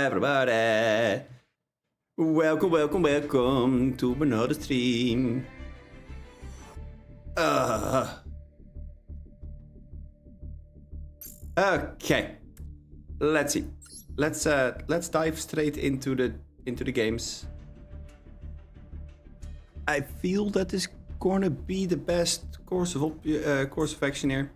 everybody. Welcome to another stream. Okay. Let's see. Let's dive straight into the games. I feel that is gonna be the best course of action here.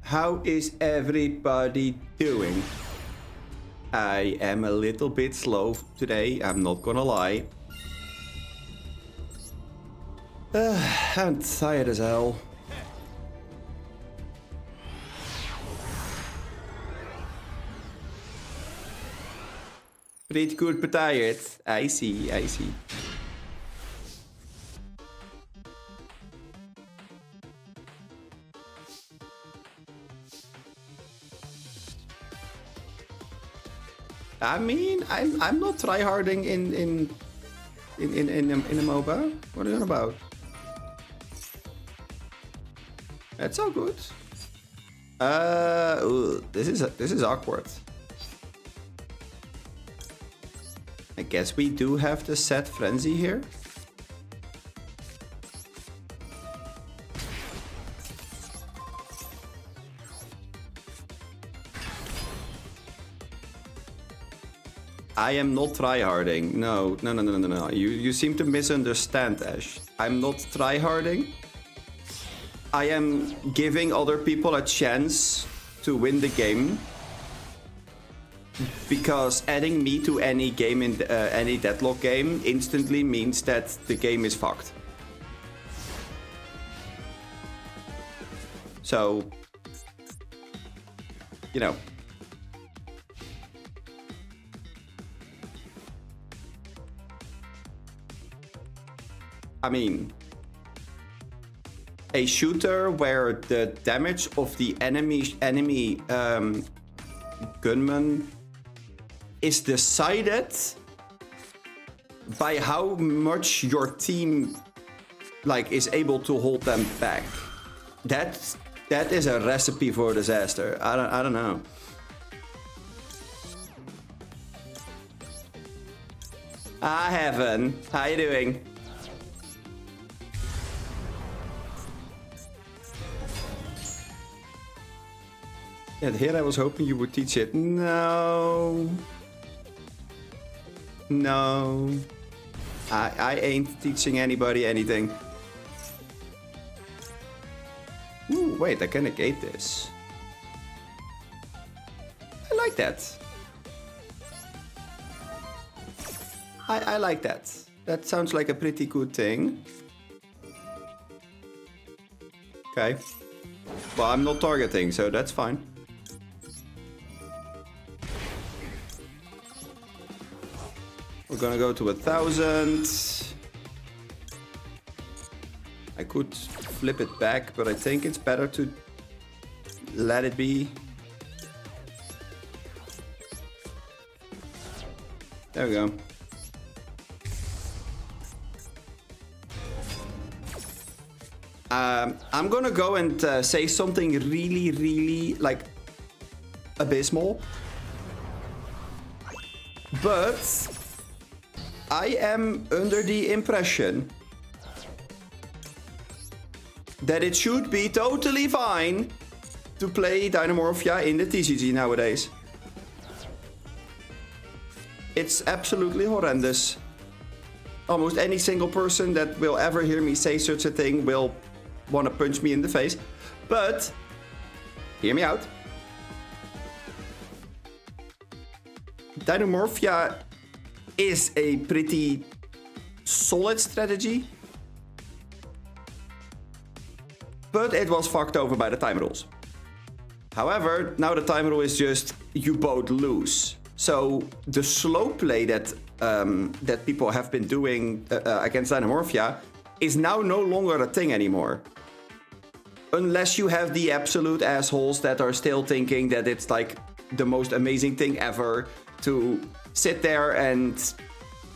How is everybody doing? I am a little bit slow today, I'm not gonna lie. I'm tired as hell. Pretty good but tired. I see. I mean, I'm not tryharding in a MOBA. What are you on about? That's all good. Ooh, this is awkward. I guess we do have to set frenzy here. I am not tryharding. No. You seem to misunderstand, Ash. I'm not tryharding. I am giving other people a chance to win the game. Because adding me to any game in any deadlock game instantly means that the game is fucked. So, you know. I mean, a shooter where the damage of the enemy gunman is decided by how much your team is able to hold them back. That is a recipe for disaster. I don't know. Hi Heaven, how you doing? Yeah, here I was hoping you would teach it. No. I ain't teaching anybody anything. Ooh, wait, I can negate this. I like that. I like that. That sounds like a pretty good thing. Okay. Well, I'm not targeting, so that's fine. We're gonna go to 1,000. I could flip it back, but I think it's better to let it be. There we go. I'm gonna go and say something really abysmal. But I am under the impression that it should be totally fine to play Dinomorphia in the TCG nowadays. It's absolutely horrendous. Almost any single person that will ever hear me say such a thing will want to punch me in the face. But, hear me out. Dinomorphia is a pretty solid strategy, but it was fucked over by the time rules. However, now the time rule is just you both lose. So the slow play that that people have been doing against Dinomorphia is now no longer a thing anymore. Unless you have the absolute assholes that are still thinking that it's like the most amazing thing ever to sit there and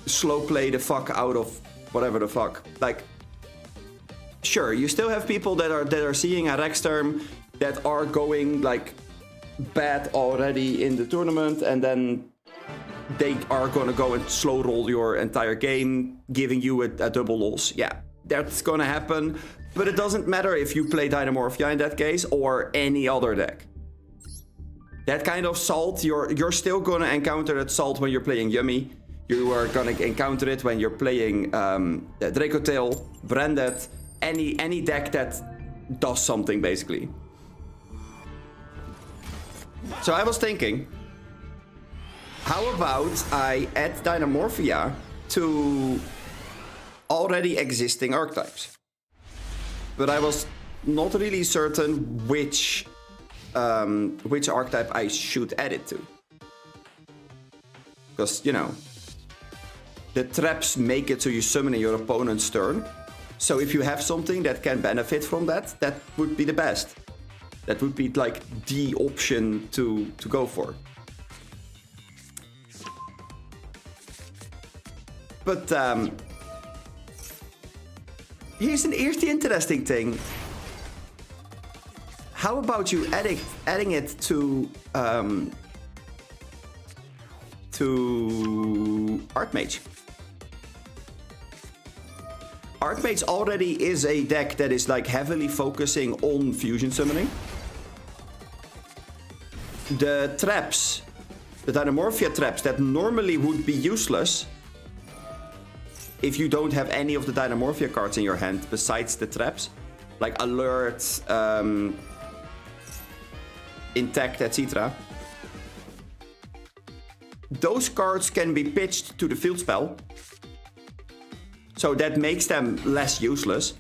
slow play the fuck out of whatever the fuck. Like, sure, you still have people that are seeing a Rex term that are going like bad already in the tournament, and then they are gonna go and slow roll your entire game, giving you a double loss. Yeah, that's gonna happen, but it doesn't matter if you play Dinomorphia in that case or any other deck. That kind of salt, you're still gonna encounter that salt when you're playing Yummy. You are gonna encounter it when you're playing Dracotail, Branded, any deck that does something basically. So I was thinking, how about I add Dinomorphia to already existing archetypes? But I was not really certain which archetype I should add it to. Because, you know, the traps make it so you summon in your opponent's turn. So if you have something that can benefit from that, that would be the best. That would be like the option to go for. But here's the interesting thing. How about you adding it to Archmage? Archmage already is a deck that is like heavily focusing on fusion summoning. The traps, the Dinomorphia traps that normally would be useless if you don't have any of the Dinomorphia cards in your hand besides the traps, like Alert, Intact, etc. Those cards can be pitched to the field spell, so that makes them less useless.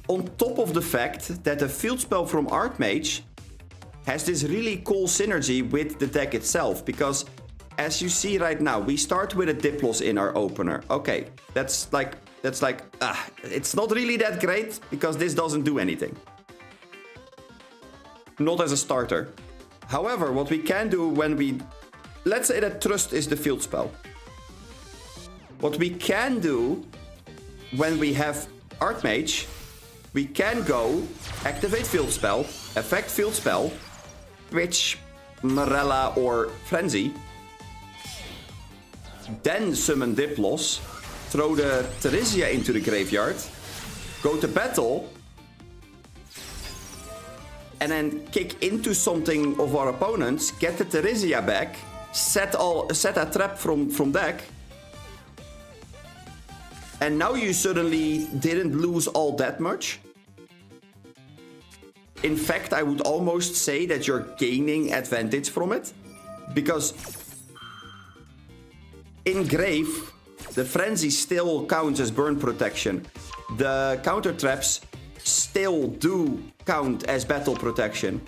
On top of the fact that the field spell from Archmage has this really cool synergy with the deck itself, because as you see right now, we start with a Diplos in our opener. Okay, that's like, it's not really that great because this doesn't do anything. Not as a starter. However, what we can do when we, let's say that Trust is the field spell. What we can do when we have Archmage, we can go activate field spell, effect field spell, Twitch, Morella or Frenzy, then summon Diplos, throw the Theresia into the graveyard, go to battle, and then kick into something of our opponents, get the Theresia back, set a trap from deck, and now you suddenly didn't lose all that much. In fact, I would almost say that you're gaining advantage from it, because in Grave, the Frenzy still counts as burn protection. The counter traps still do count as battle protection.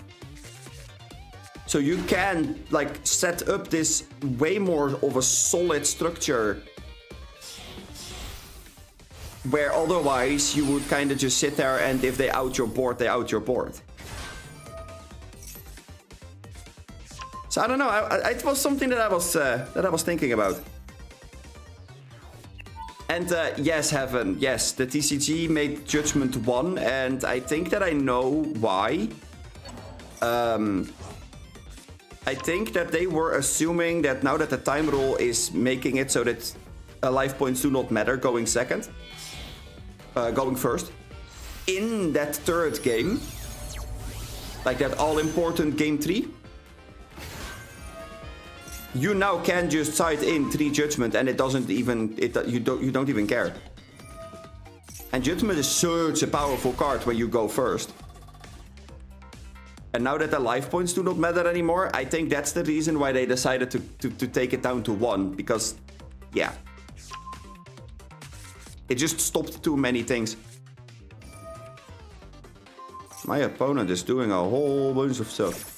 So you can like set up this way more of a solid structure, where otherwise you would kind of just sit there and if they out your board, they out your board. So I don't know. It was something that I was thinking about. And yes, Heaven, yes, the TCG made Judgment 1, and I think that I know why. I think that they were assuming that now that the time rule is making it so that life points do not matter going first, in that third game, like that all-important game 3, you now can just side in 3 Judgment and it doesn't even, you don't even care. And Judgment is such a powerful card when you go first. And now that the life points do not matter anymore, I think that's the reason why they decided to take it down to 1, because, yeah. It just stopped too many things. My opponent is doing a whole bunch of stuff.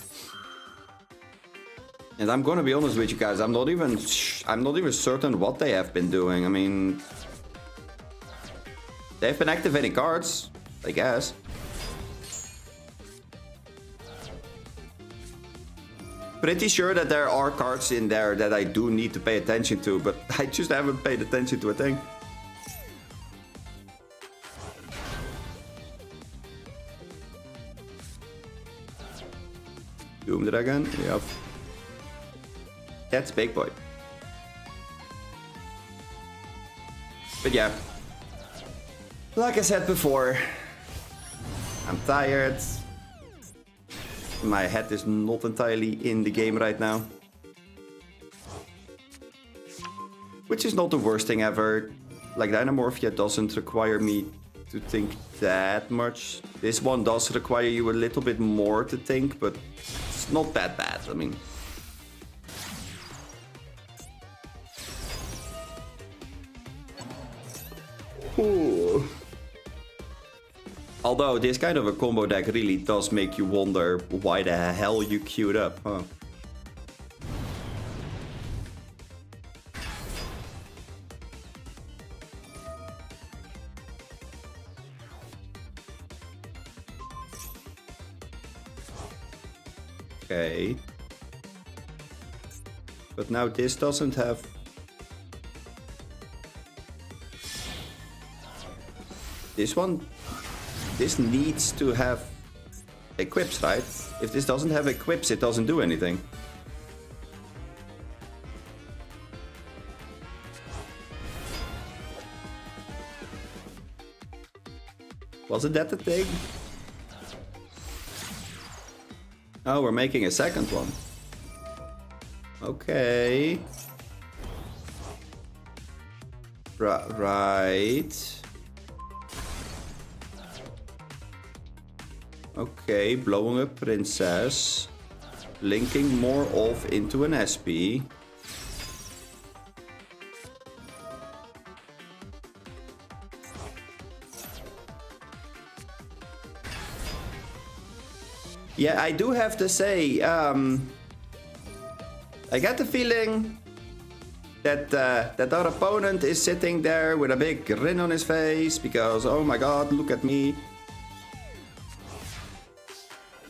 And I'm gonna be honest with you guys, I'm not even certain what they have been doing. I mean, they've been activating cards, I guess. Pretty sure that there are cards in there that I do need to pay attention to, but I just haven't paid attention to a thing. Doom Dragon, yep. That's big boy. But yeah, like I said before, I'm tired. My head is not entirely in the game right now. Which is not the worst thing ever. Like, Dinomorphia doesn't require me to think that much. This one does require you a little bit more to think, but it's not that bad, I mean. Ooh. Although this kind of a combo deck really does make you wonder why the hell you queued up, huh? Okay. But now this doesn't have... This one... This needs to have equips, right? If this doesn't have equips, it doesn't do anything. Wasn't that the thing? Oh, we're making a second one. Okay. Right. Okay, blowing up Princess. Linking more off into an SP. Yeah, I do have to say, I get the feeling that that our opponent is sitting there with a big grin on his face because, oh my god, look at me.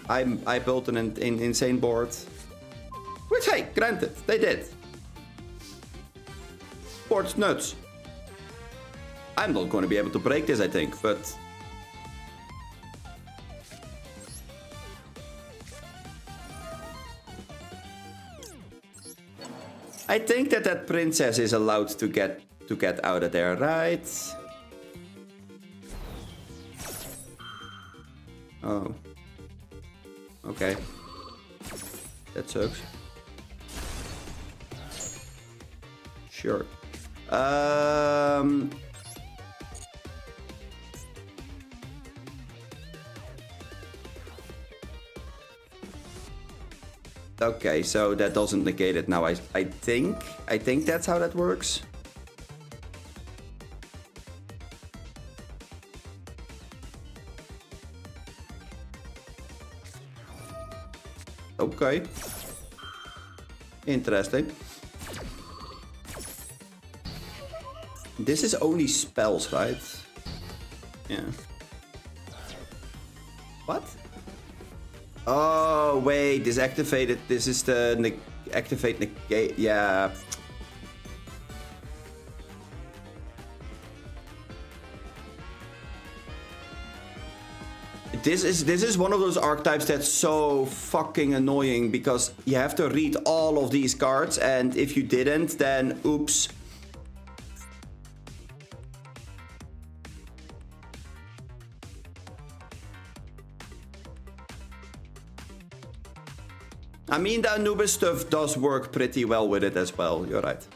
I built an insane board. Which, hey, granted, they did. Board's nuts. I'm not going to be able to break this, I think, but... I think that princess is allowed to get out of there, right? Oh. Okay. That sucks. Sure. Okay, so that doesn't negate it now. I think that's how that works. Okay. Interesting. This is only spells, right? Yeah. What? Oh, wait, this activated. This is the activate negate. Yeah. This is one of those archetypes that's so fucking annoying because you have to read all of these cards, and if you didn't, then oops. I mean, the Anubis stuff does work pretty well with it as well, you're right.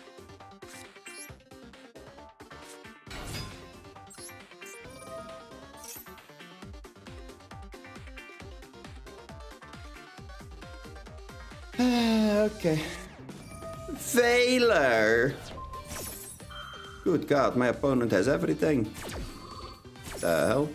Okay. Failure! Good god, my opponent has everything. The hell?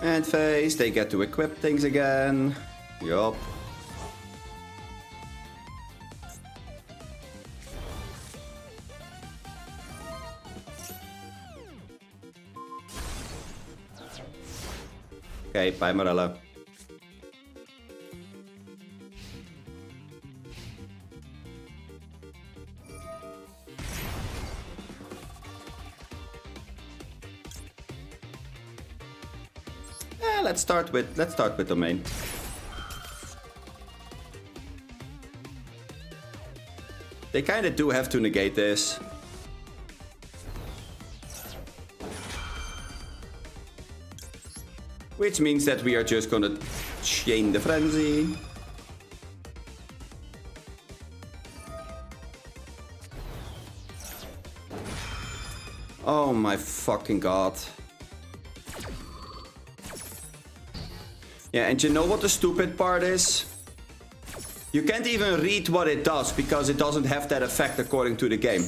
And phase, they get to equip things again. Yup. Okay, bye Morello. Yeah, let's start with domain. They kind of do have to negate this. Which means that we are just gonna chain the frenzy. Oh my fucking god. Yeah, and you know what the stupid part is? You can't even read what it does because it doesn't have that effect according to the game.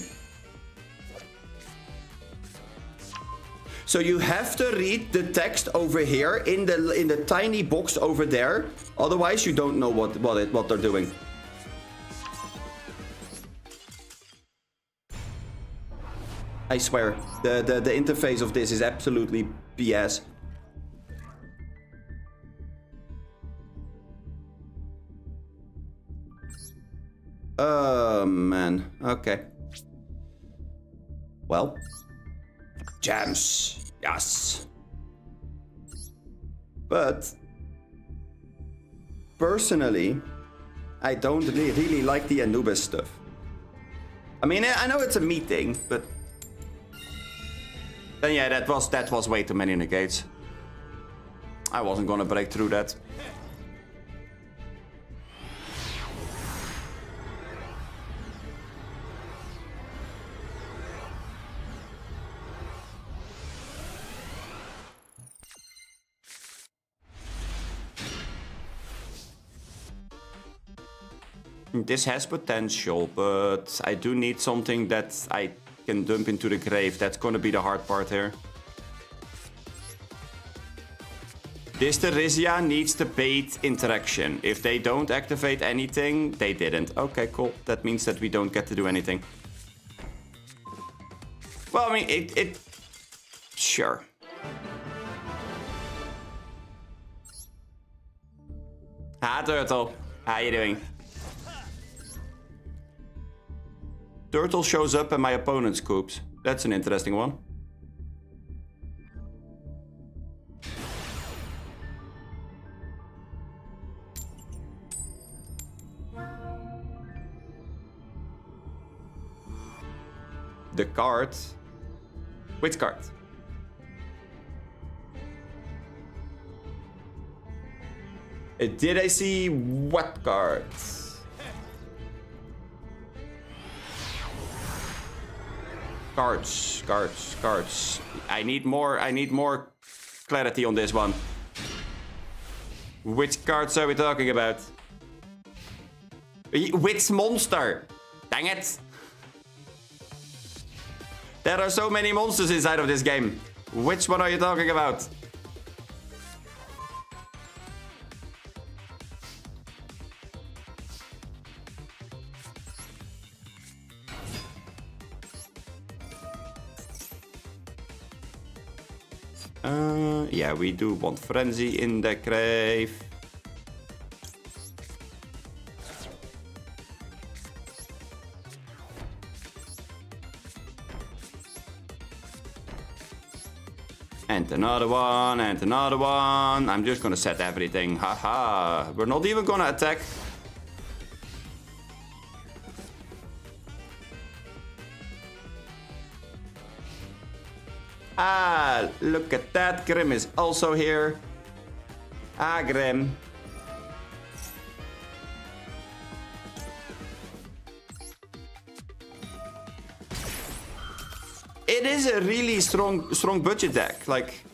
So you have to read the text over here in the tiny box over there. Otherwise you don't know what they're doing. I swear, the interface of this is absolutely BS. Oh man, okay. Well, gems, yes. But personally, I don't really like the Anubis stuff. I mean, I know it's a meeting, but then yeah, that was way too many negates. I wasn't gonna break through that. This has potential, but I do need something that I can dump into the grave. That's gonna be the hard part here. This Teresia needs the bait interaction. If they don't activate anything, they didn't. Okay, cool. That means that we don't get to do anything. Well, I mean, sure. Hi, Turtle. How you doing? Turtle shows up and my opponent scoops. That's an interesting one. The card. Which card? Did I see what cards? Cards. I need more clarity on this one. Which cards are we talking about? Which monster? Dang it! There are so many monsters inside of this game. Which one are you talking about? Yeah, we do want Frenzy in the grave. And another one, and another one. I'm just gonna set everything. Haha. We're not even gonna attack. Ah, look at that. Grim is also here. Ah, Grim. It is a really strong budget deck. Like,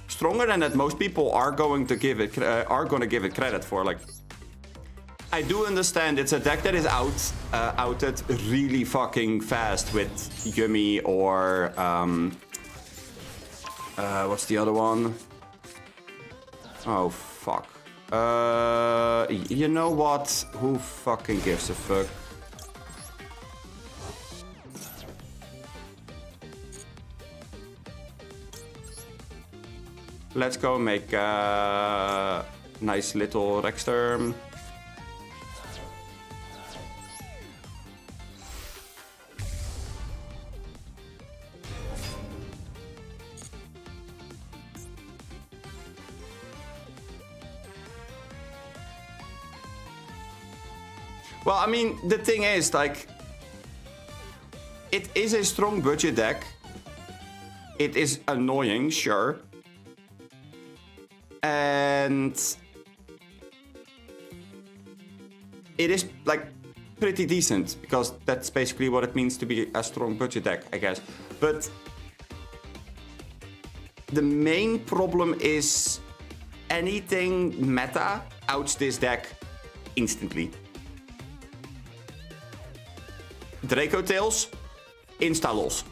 stronger than that most people are going to give it credit for. Like, I do understand it's a deck that is outed really fucking fast with Yummy or what's the other one? Oh fuck. You know what? Who fucking gives a fuck? Let's go make a nice little Rexterm. Well, I mean, the thing is, like, it is a strong budget deck. It is annoying, sure. And it is, like, pretty decent, because that's basically what it means to be a strong budget deck, I guess. But the main problem is anything meta outs this deck instantly. Draco Tails, insta-loss.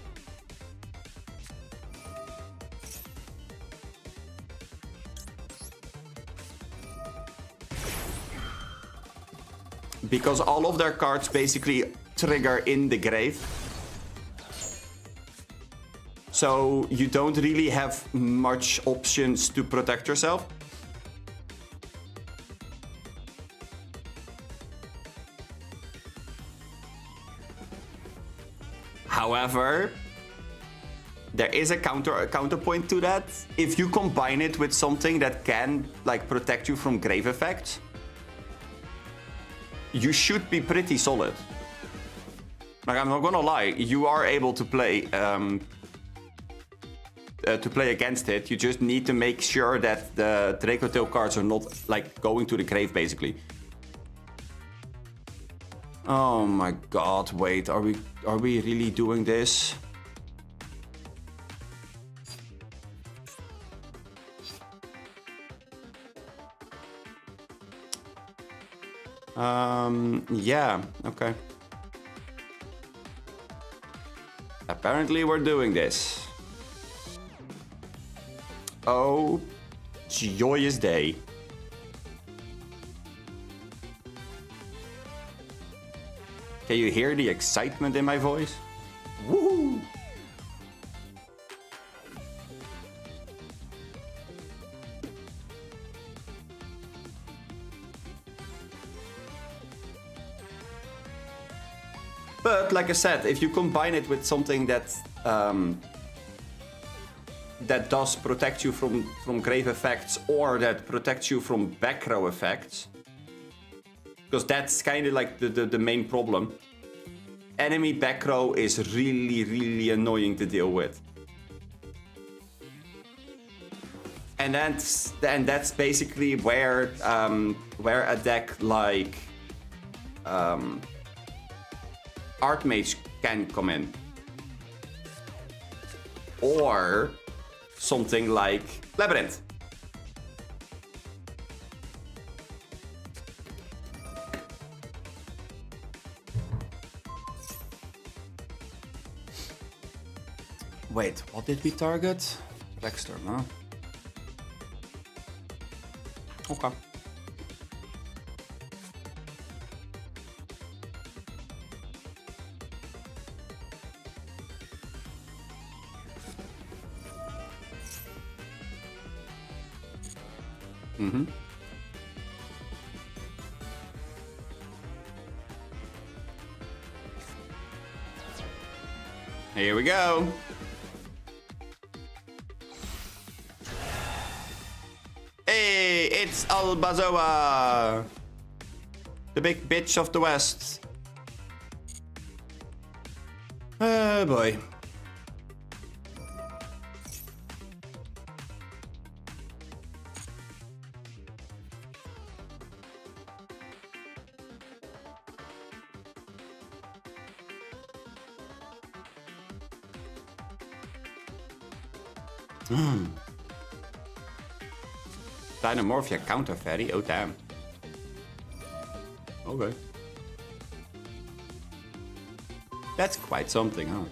Because all of their cards basically trigger in the grave. So you don't really have much options to protect yourself. However, there is a counterpoint to that. If you combine it with something that can, like, protect you from grave effects, you should be pretty solid. Like, I'm not gonna lie, you are able to play against it. You just need to make sure that the Draco Tail cards are not, like, going to the grave, basically. Oh my god, wait, are we really doing this? Yeah, okay. Apparently we're doing this. Oh, joyous day. Can you hear the excitement in my voice? Woohoo! But like I said, if you combine it with something that that does protect you from grave effects, or that protects you from back row effects, because that's kind of like the main problem. Enemy back row is really annoying to deal with. And that's basically where a deck like Archmage can come in. Or something like Labyrinth. Wait, what did we target? Rexstorm, huh? Okay. Mm-hmm. Here we go. Hey, it's Albazoa, the big bitch of the West. Oh boy. Dinomorphia counter fairy? Oh damn. Okay. That's quite something, huh?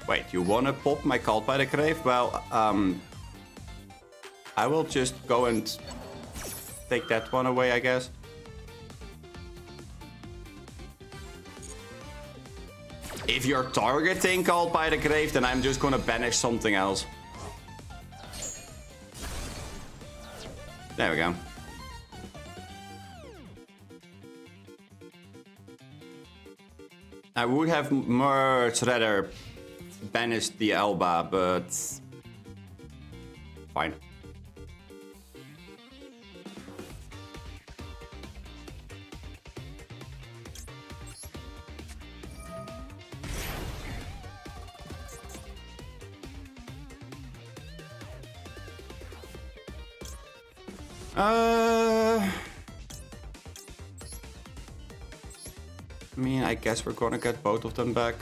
Wait, you wanna pop my Cult by the Grave? Well, I will just go and take that one away, I guess. If you're targeting Cult by the Grave, then I'm just gonna banish something else. There we go. I would have much rather banished the Elba, but fine. I mean, I guess we're gonna get both of them back.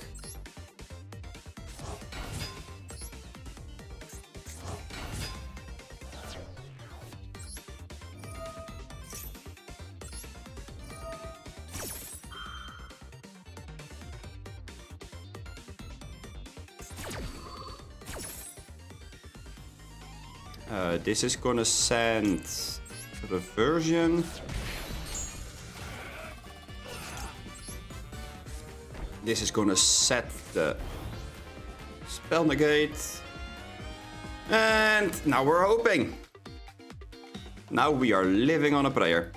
This is gonna send reversion. This is gonna set the spell negate. And now we're hoping. Now we are living on a prayer.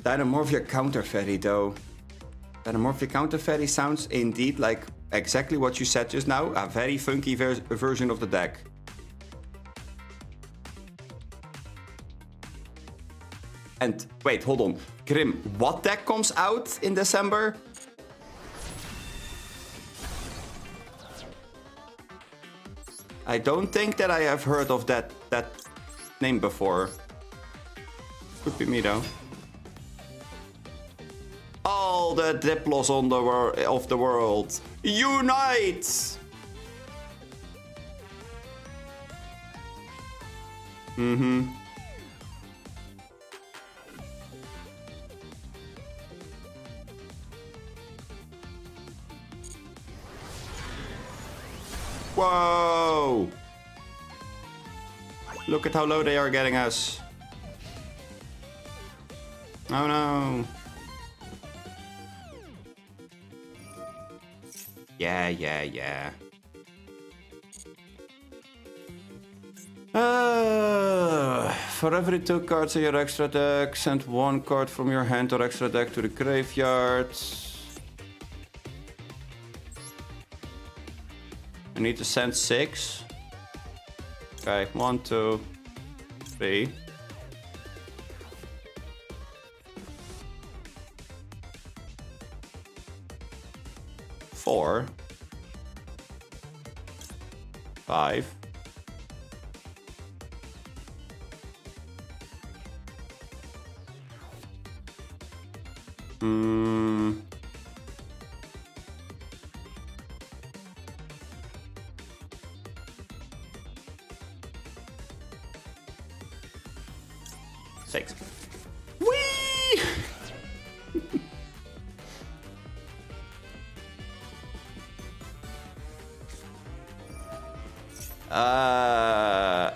Dinomorphia counter fairy though. Dinomorphia counter fairy sounds indeed like exactly what you said just now. A very funky version of the deck. And wait, hold on. Grim, what deck comes out in December? I don't think that I have heard of that name before. Could be me though. All the Diplos on of the world, unite! Mm-hmm. Whoa! Look at how low they are getting us. Oh no. Yeah. For every 2 cards in your extra deck, send 1 card from your hand or extra deck to the graveyard. I need to send 6. Okay, 1, 2, 3. Four. 5. Six. Whee!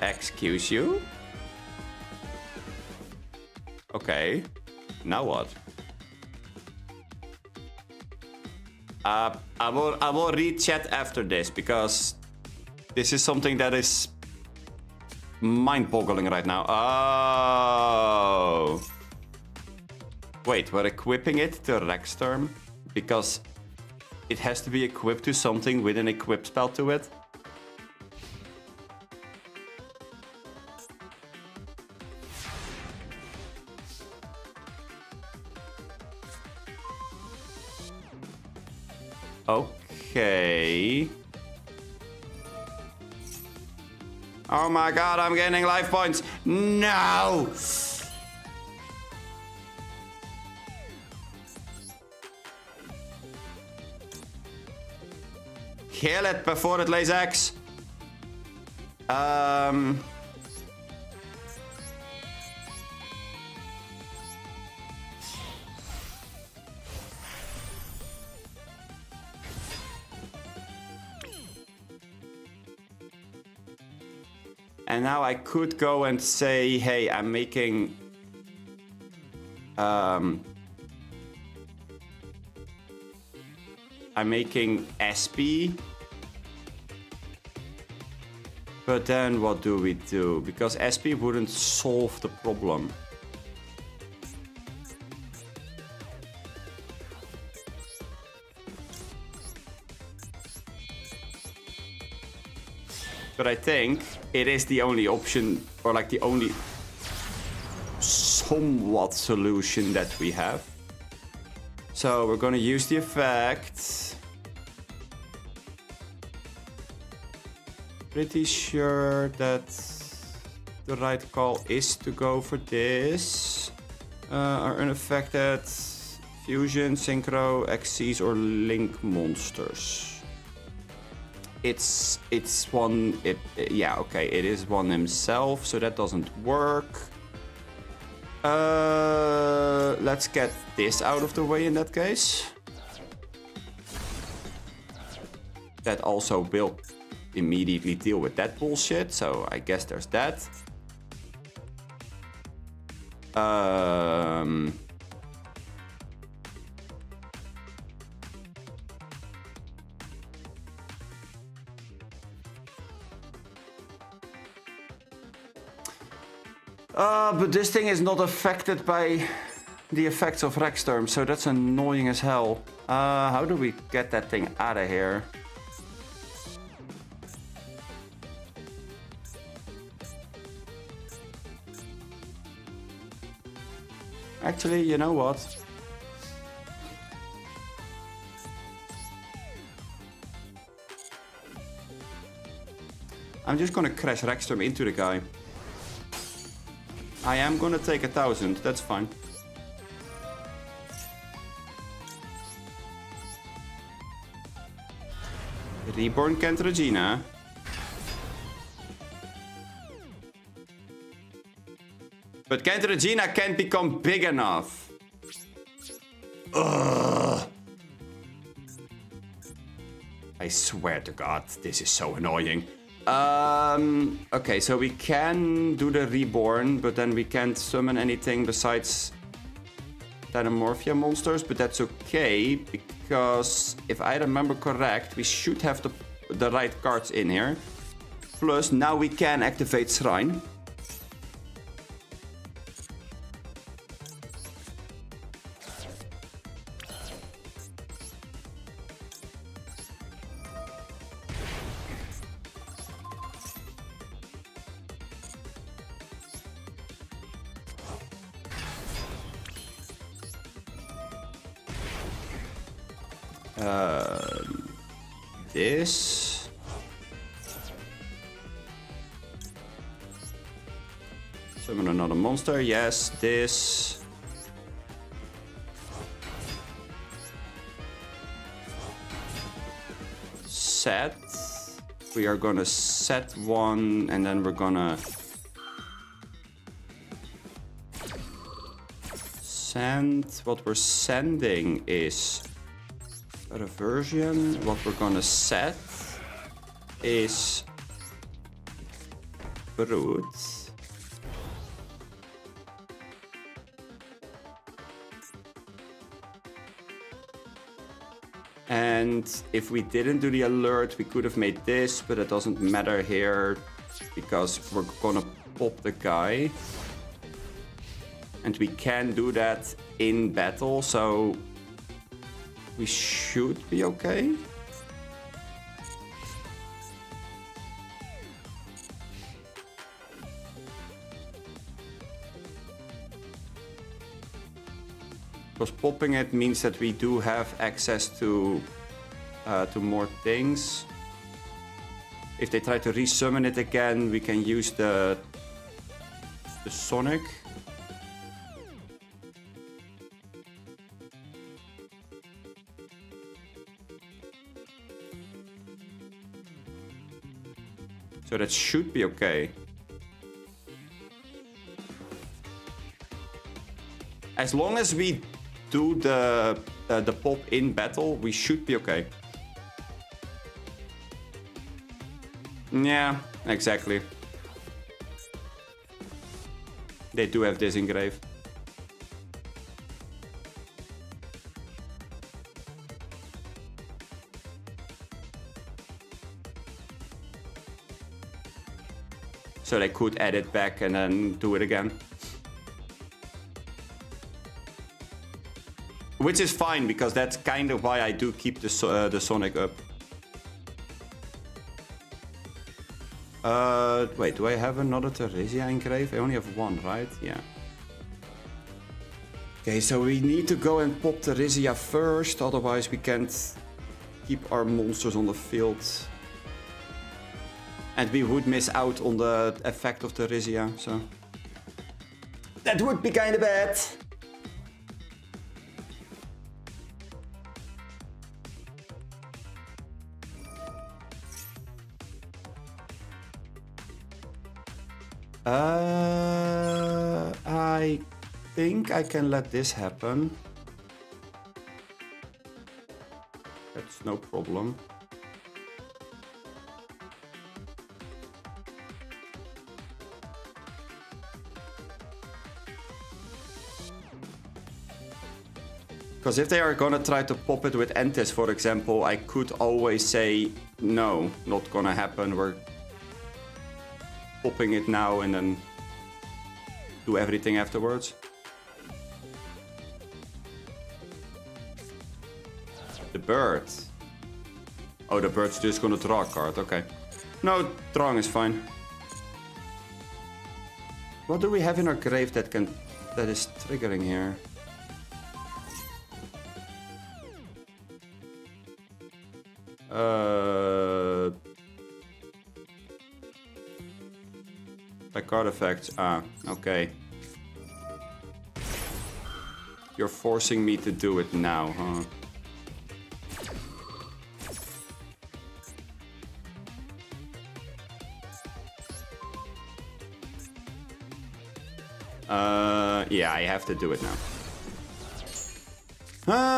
Excuse you? Okay. Now what? I will read chat after this because this is something that is mind-boggling right now. Oh. Wait, we're equipping it to Rexstorm because it has to be equipped to something with an equip spell to it. Okay. Oh my god, I'm gaining life points. No! Kill it before it lays eggs. And now I could go and say, hey, I'm making SP. But then what do we do? Because SP wouldn't solve the problem. But I think it is the only option, or like the only somewhat solution that we have. So we're gonna use the effect. Pretty sure that the right call is to go for this. Are unaffected fusion, synchro, XCs, or link monsters. It's one. Yeah, okay. It is one himself, so that doesn't work. Let's get this out of the way in that case. That also will immediately deal with that bullshit, so I guess there's that. But this thing is not affected by the effects of Rexstorm, so that's annoying as hell. How do we get that thing out of here? Actually, you know what? I'm just gonna crash Rexstorm into the guy. I am gonna take 1,000, that's fine. Reborn Cantragina. But Cantragina can't become big enough. Ugh. I swear to God, this is so annoying. Okay, so we can do the reborn, but then we can't summon anything besides Dinomorphia monsters, but that's okay, because if I remember correct, we should have the right cards in here. Plus, now we can activate Shrine. This. Summon another monster. Yes, this. Set. We are gonna set one, and then we're gonna send. What we're sending is a reversion. What we're gonna set is Brute. And if we didn't do the alert, we could have made this, but it doesn't matter here because we're gonna pop the guy. And we can do that in battle, so we should be okay. Because popping it means that we do have access to more things. If they try to resummon it again, we can use the Sonic. So that should be okay. As long as we do the pop in battle, we should be okay. Yeah, exactly. They do have this engrave. So they could add it back and then do it again. Which is fine, because that's kind of why I do keep the Sonic up. Wait, do I have another Theresia engrave? I only have one, right? Yeah. Okay, so we need to go and pop Theresia first, otherwise we can't keep our monsters on the field. And we would miss out on the effect of the Rizia, so... That would be kinda bad. I think I can let this happen. That's no problem. Because if they are gonna try to pop it with Entis, for example, I could always say, no, not gonna happen. We're popping it now and then do everything afterwards. The bird. Oh, the bird's just gonna draw a card, okay. No, drawing is fine. What do we have in our grave that is triggering here? Like card effects. Ah, okay. You're forcing me to do it now, huh? Yeah, I have to do it now.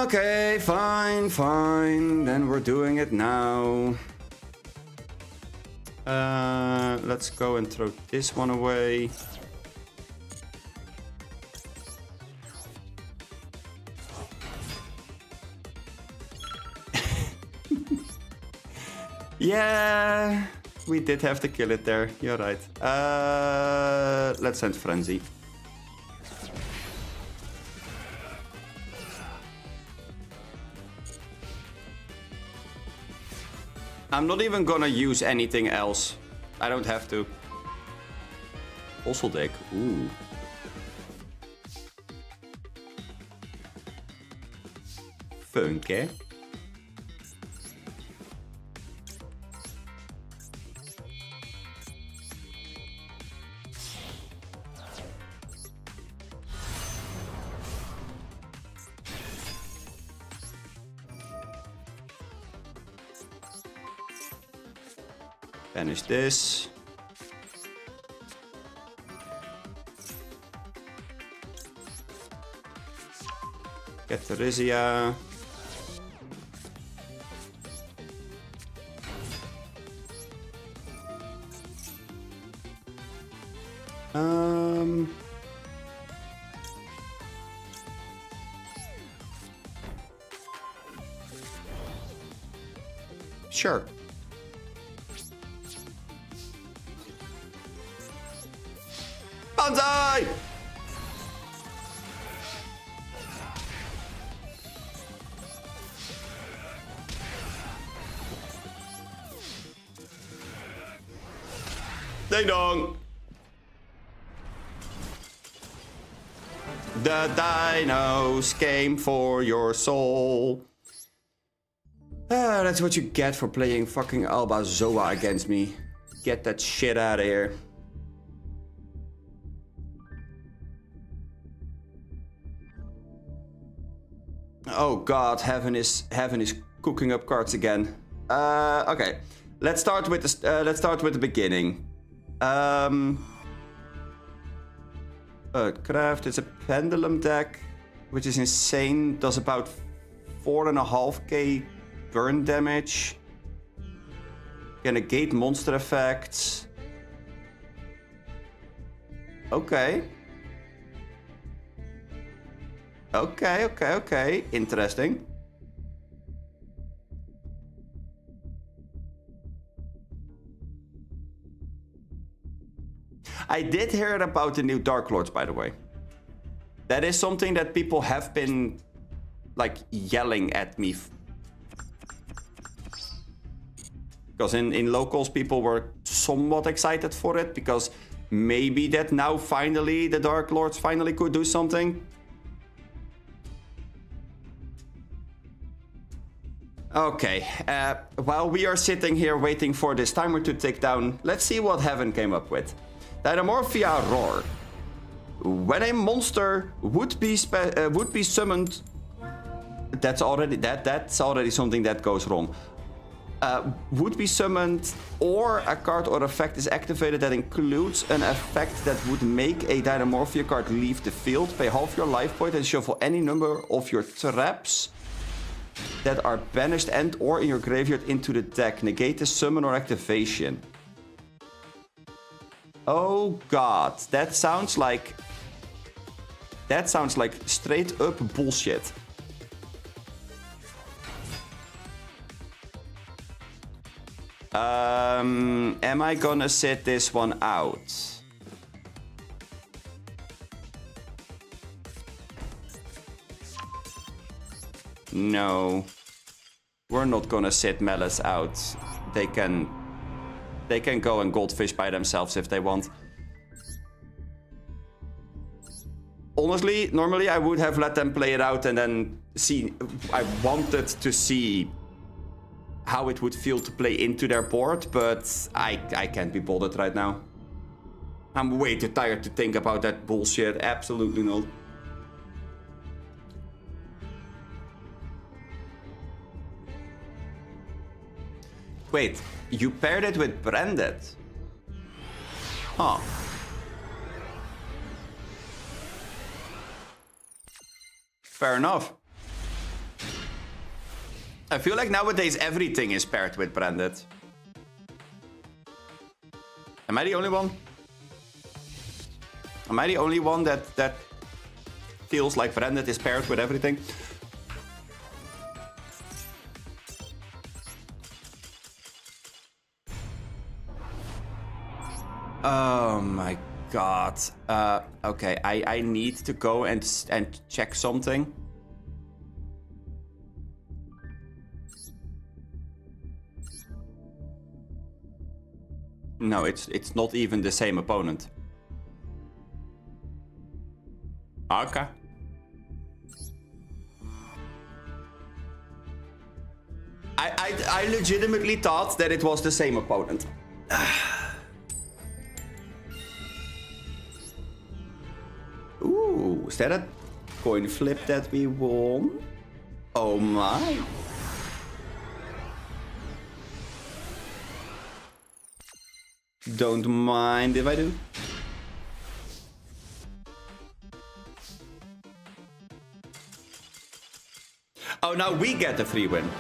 Okay, fine, fine. Then we're doing it now. Let's go and throw this one away. Yeah, we did have to kill it there. You're right. Let's send Frenzy. I'm not even gonna use anything else. I don't have to. Fossil deck. Ooh. Funky. Banish this. Get the Rizia. Sure. Banzai! Ding dong! The dinos came for your soul. That's what you get for playing fucking Albazoa against me. Get that shit out of here. Oh god, heaven is cooking up cards again. Okay, let's start with the beginning. Craft is a pendulum deck, which is insane. Does about 4.5k burn damage. Can negate monster effects. Okay. Okay. Interesting. I did hear about the new Dark Lords, by the way. That is something that people have been, like, yelling at me. Because in locals, people were somewhat excited for it, because maybe that now finally the Dark Lords finally could do something. Okay, while we are sitting here waiting for this timer to tick down, let's see what Heaven came up with. Dinomorphia Roar. When a monster would be summoned, that's already something that goes wrong. Would be summoned, or a card or effect is activated that includes an effect that would make a Dinomorphia card leave the field. Pay half your life point and shuffle any number of your traps that are banished and or in your graveyard into the deck. Negate the summon or activation. Oh god, that sounds like straight up bullshit. Am I gonna sit this one out? No. We're not gonna sit Malice out. They can go and Goldfish by themselves if they want. Honestly, normally I would have let them play it out and then see. I wanted to see how it would feel to play into their board, but I can't be bothered right now. I'm way too tired to think about that bullshit. Absolutely not. Wait, you paired it with Branded? Huh. Fair enough. I feel like nowadays everything is paired with Branded. Am I the only one? Am I the only one that feels like Branded is paired with everything? Oh my god. Okay, I need to go and check something. No, it's not even the same opponent. Okay. I legitimately thought that it was the same opponent. Ooh, is that a coin flip that we won? Oh my. Don't mind if I do. Oh, now we get the free win.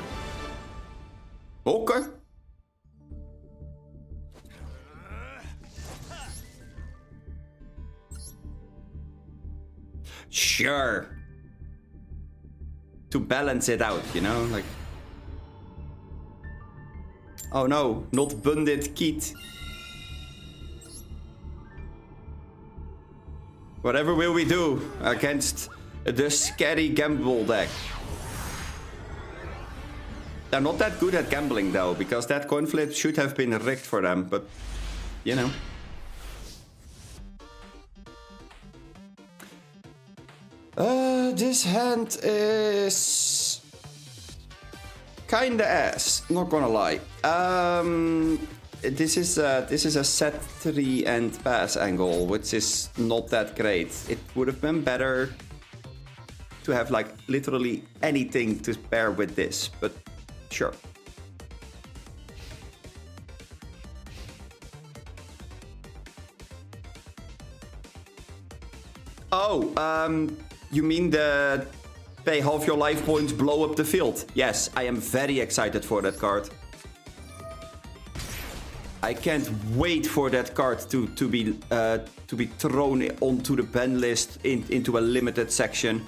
Okay. Sure. To balance it out, you know, like. Oh no, not Bundit Keat. Whatever will we do against the scary gamble deck? They're not that good at gambling though, because that coin flip should have been rigged for them, but you know. This hand is kinda ass, not gonna lie. This is a set 3 and pass angle, which is not that great. It would have been better to have like literally anything to pair with this, but sure. Oh, you mean the pay half your life points, blow up the field? Yes, I am very excited for that card. I can't wait for that card to be thrown onto the ban list into a limited section.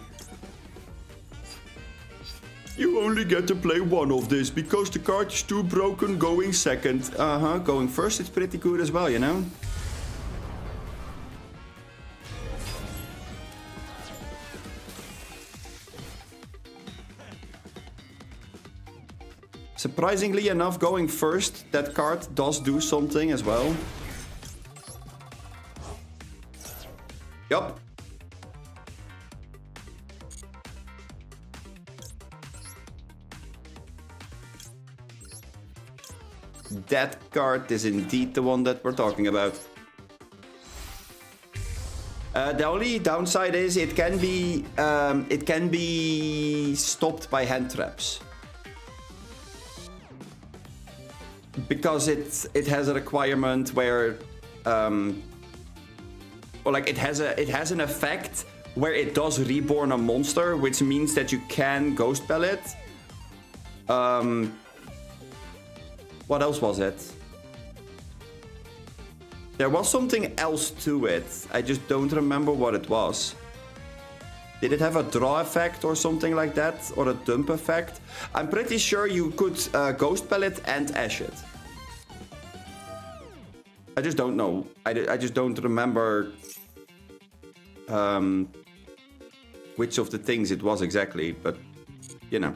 You only get to play one of this because the card is too broken going second. Going first it's pretty good as well, you know? Surprisingly enough, going first, that card does do something as well. Yup. that card is indeed the one that we're talking about. The only downside is it can be stopped by hand traps. Because it has a requirement where or like it has an effect where it does reborn a monster, which means that you can ghost spell it. What else was it? There was something else to it. I just don't remember what it was. Did it have a draw effect or something like that? Or a dump effect? I'm pretty sure you could ghost spell it and ash it. I just don't know. I just don't remember which of the things it was exactly, but you know.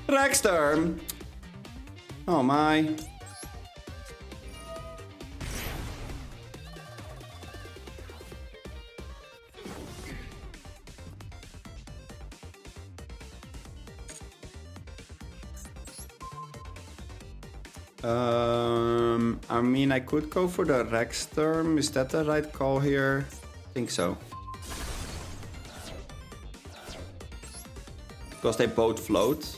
Rexterm. Oh my. I mean, I could go for the Rexterm. Is that the right call here? I think so. Because they both float.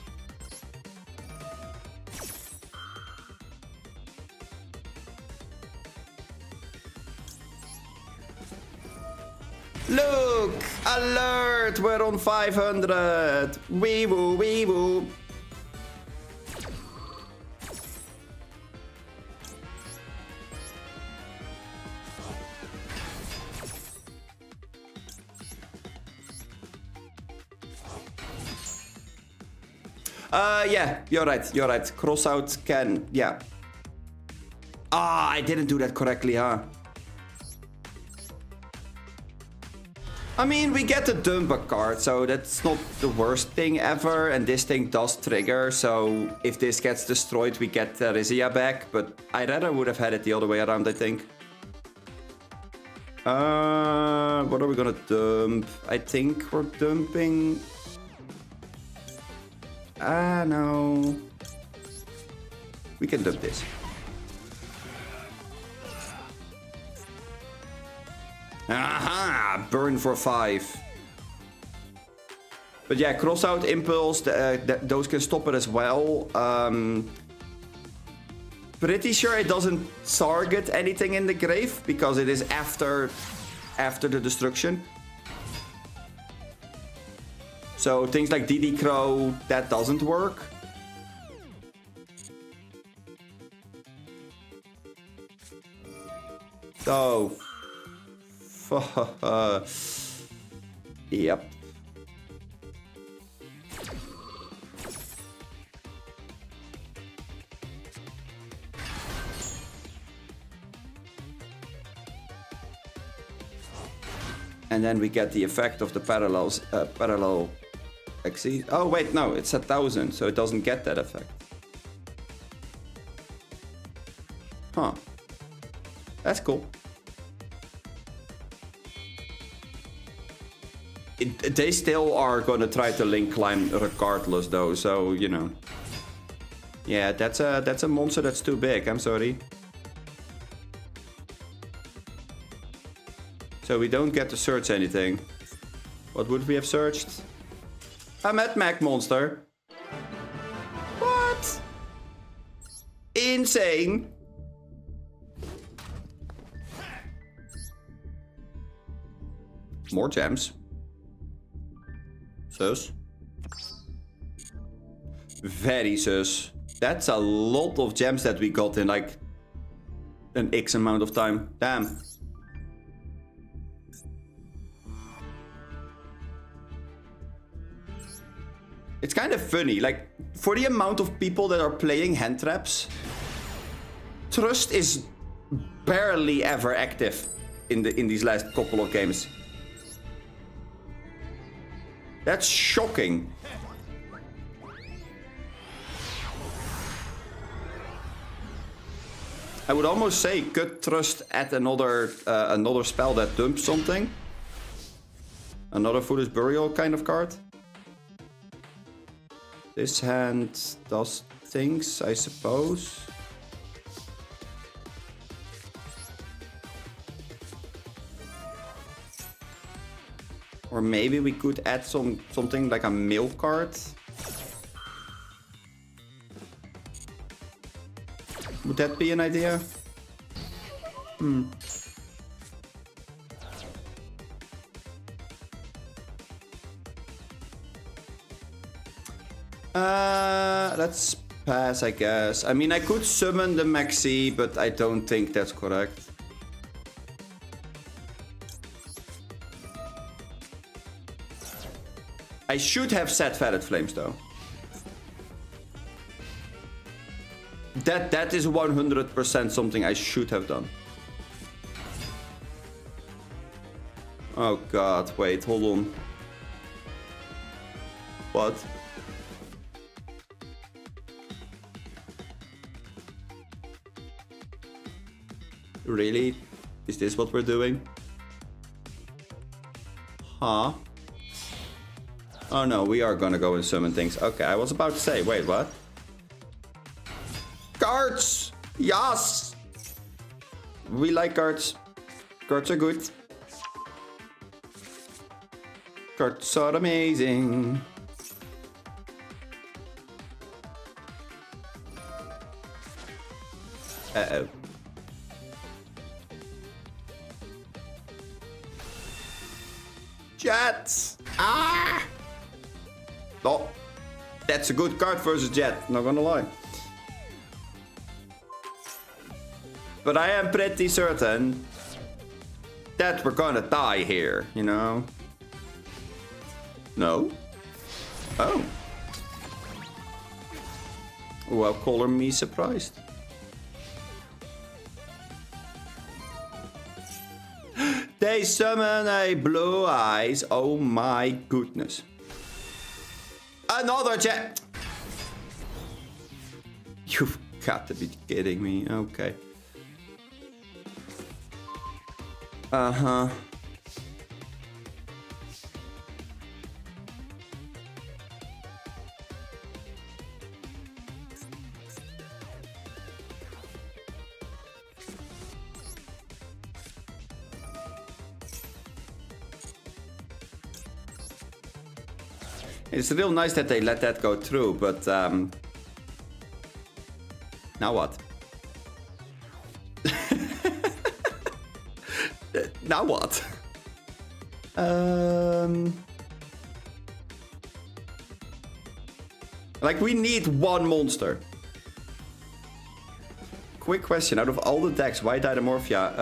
Look! Alert! We're on 500! Wee woo, wee woo! Yeah, you're right. Crossout can, yeah. Ah, I didn't do that correctly, huh? I mean, we get the dump a card, so that's not the worst thing ever. And this thing does trigger, so if this gets destroyed, we get Rizia back. But I rather would have had it the other way around, I think. What are we gonna dump? I think we're dumping... no. We can dump this. Aha! Burn for 5. But yeah, crossout, impulse, those can stop it as well. Pretty sure it doesn't target anything in the grave because it is after the destruction. So things like DD Crow, that doesn't work. So, yep. And then we get the effect of the parallel axis. Oh wait, no, it's 1,000, so it doesn't get that effect. Huh. That's cool. They still are going to try to link climb regardless though, so you know. Yeah, that's a monster that's too big, I'm sorry. So we don't get to search anything. What would we have searched? A Mad Mac monster. What? Insane. More gems. Sus. Very sus. That's a lot of gems that we got in like an X amount of time. Damn. It's kind of funny, like, for the amount of people that are playing hand traps, Trust is barely ever active in these last couple of games. That's shocking. I would almost say cut Trust at another spell that dumps something. Another Foolish Burial kind of card. This hand does things, I suppose. Or maybe we could add something like a mill card. Would that be an idea? Let's pass, I guess. I mean, I could summon the Maxi, but I don't think that's correct. I should have set Fatted Flames, though. That is 100% something I should have done. Oh god, wait, hold on. What? Really? Is this what we're doing? Huh? Oh no, we are gonna go and summon things. Okay, I was about to say, wait, what? Cards! Yes! We like cards. Cards are good. Cards are amazing. Uh-oh. Jets! Ah! Oh, that's a good card versus Jet, not gonna lie. But I am pretty certain that we're gonna die here, you know? No? Oh. Well, color me surprised. They summon a Blue Eyes. Oh my goodness. Another Jet. You've got to be kidding me. Okay. Uh-huh. It's real nice that they let that go through, but now what? Now what? Like, we need one monster. Quick question, out of all the decks, why Dinomorphia?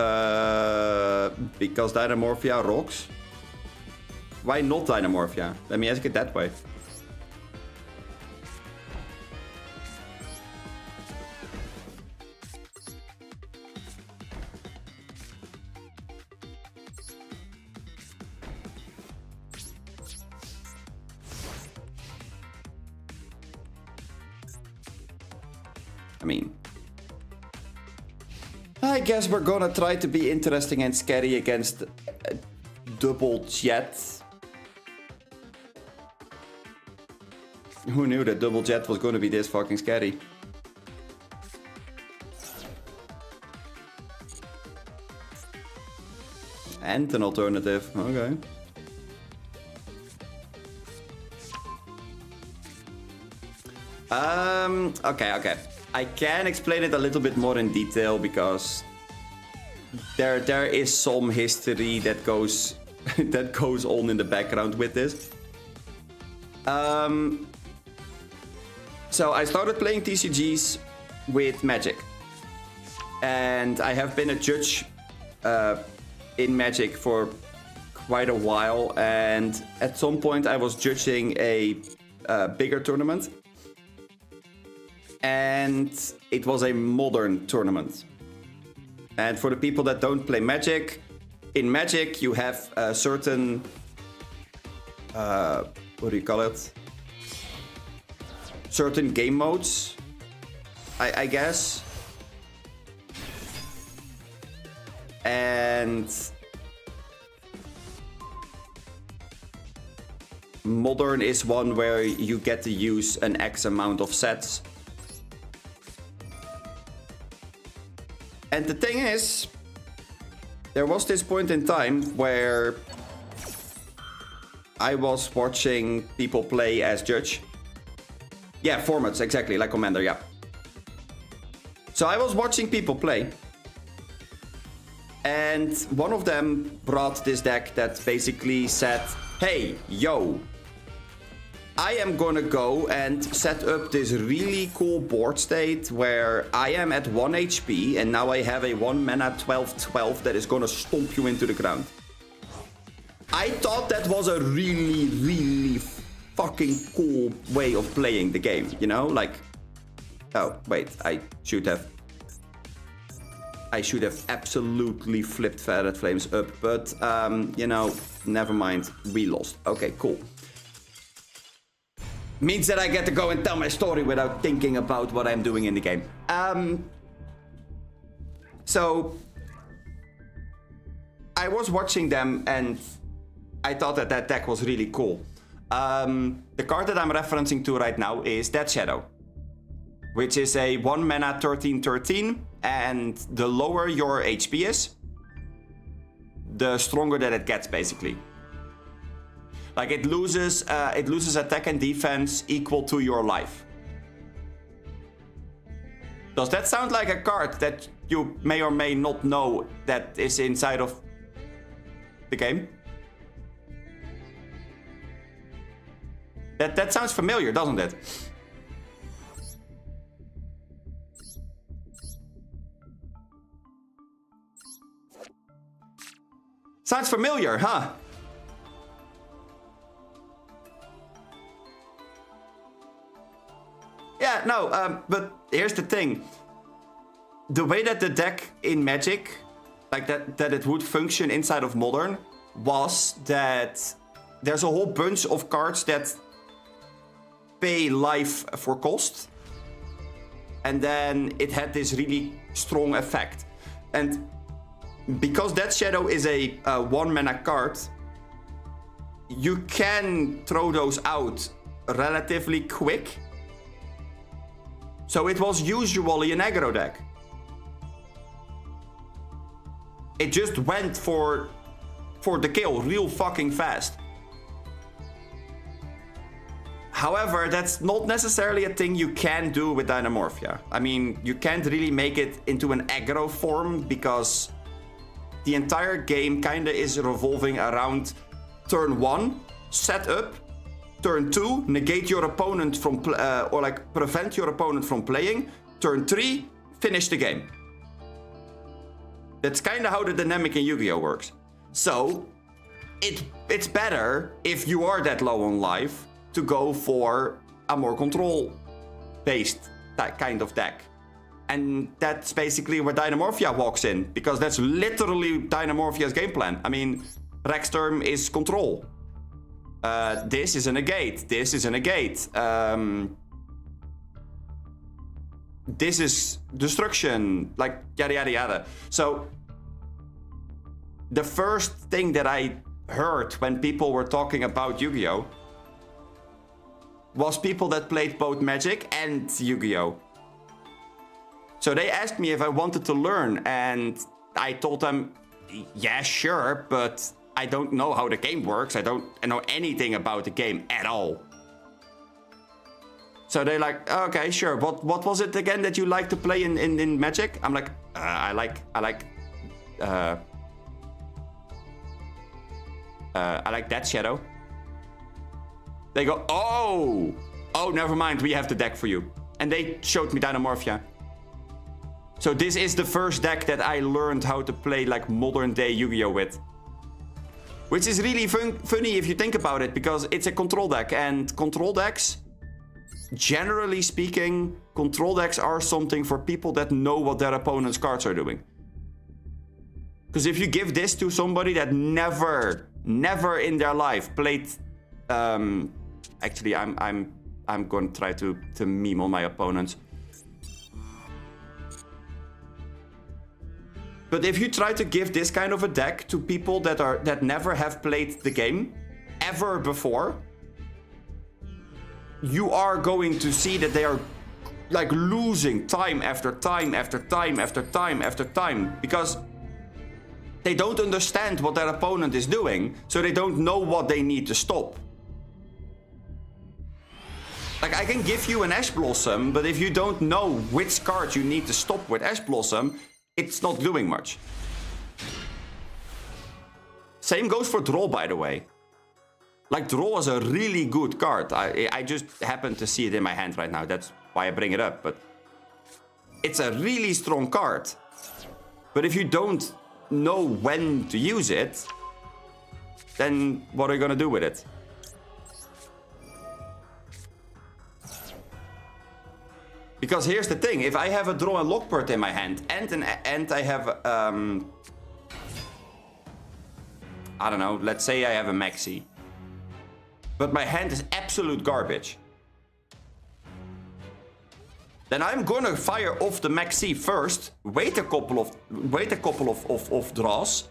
Because Dinomorphia rocks. Why not Dinomorphia? Let me ask it that way. I mean, I guess we're gonna try to be interesting and scary against double Jet. Who knew that double Jet was gonna be this fucking scary? And an alternative, okay. Okay. I can explain it a little bit more in detail because there is some history that goes that goes on in the background with this. So I started playing TCGs with Magic, and I have been a judge in Magic for quite a while. And at some point, I was judging a bigger tournament. And it was a modern tournament. And for the people that don't play Magic, in Magic you have a certain, what do you call it? Certain game modes, I guess. Modern is one where you get to use an X amount of sets. And the thing is, there was this point in time where I was watching people play as judge. Yeah, formats, exactly, like Commander, yeah. So I was watching people play. And one of them brought this deck that basically said, hey, yo, I am gonna go and set up this really cool board state where I am at 1 HP and now I have a 1 mana 12/12 that is gonna stomp you into the ground. I thought that was a really, really fucking cool way of playing the game, you know? Like, oh, wait, I should have absolutely flipped Violet Flames up, but, you know, never mind, we lost. Okay, cool. Means that I get to go and tell my story without thinking about what I'm doing in the game. So, I was watching them and I thought that that deck was really cool. The card that I'm referencing to right now is Dead Shadow, which is a 1 mana 13/13, and the lower your HP is, the stronger that it gets, basically. Like it loses attack and defense equal to your life. Does that sound like a card that you may or may not know that is inside of the game? That sounds familiar, doesn't it? Sounds familiar, huh? Yeah, no, but here's the thing. The way that the deck in Magic, like that it would function inside of Modern, was that there's a whole bunch of cards that pay life for cost. And then it had this really strong effect. And because Dead Shadow is a 1 mana card, you can throw those out relatively quick. So it was usually an aggro deck. It just went for the kill real fucking fast. However, that's not necessarily a thing you can do with Dinomorphia. I mean, you can't really make it into an aggro form because the entire game kinda is revolving around turn 1, set up, turn 2, negate your opponent from, or like prevent your opponent from playing. Turn 3, finish the game. That's kind of how the dynamic in Yu-Gi-Oh works. So, it's better if you are that low on life to go for a more control-based kind of deck. And that's basically where Dinomorphia walks in, because that's literally Dinomorphia's game plan. I mean, Rexterm is control. This is a negate. This is a negate. This is destruction. Like, yada, yada, yada. So, the first thing that I heard when people were talking about Yu-Gi-Oh! Was people that played both Magic and Yu-Gi-Oh! So they asked me if I wanted to learn, and I told them, yeah, sure, but I don't know how the game works. I don't know anything about the game at all. So they're like, okay, sure. What was it again that you like to play in Magic? I'm like, I like Dead Shadow. They go, oh, never mind. We have the deck for you. And they showed me Dinomorphia. So this is the first deck that I learned how to play like modern day Yu-Gi-Oh with. Which is really funny if you think about it, because it's a control deck, and control decks, generally speaking, control decks are something for people that know what their opponent's cards are doing. Because if you give this to somebody that never in their life played, actually I'm going to try to meme on my opponents. But if you try to give this kind of a deck to people that never have played the game ever before, you are going to see that they are like losing time after time after time after time after time because they don't understand what their opponent is doing, so they don't know what they need to stop. Like, I can give you an Ash Blossom, but if you don't know which card you need to stop with Ash Blossom, it's not doing much. Same goes for Draw, by the way. Like, Draw is a really good card. I just happen to see it in my hand right now. That's why I bring it up. But it's a really strong card. But if you don't know when to use it, then what are you gonna do with it? Because here's the thing, if I have a Draw and Lockbird in my hand and I have I don't know, let's say I have a Maxi, but my hand is absolute garbage, then I'm gonna fire off the Maxi first, wait a couple of draws,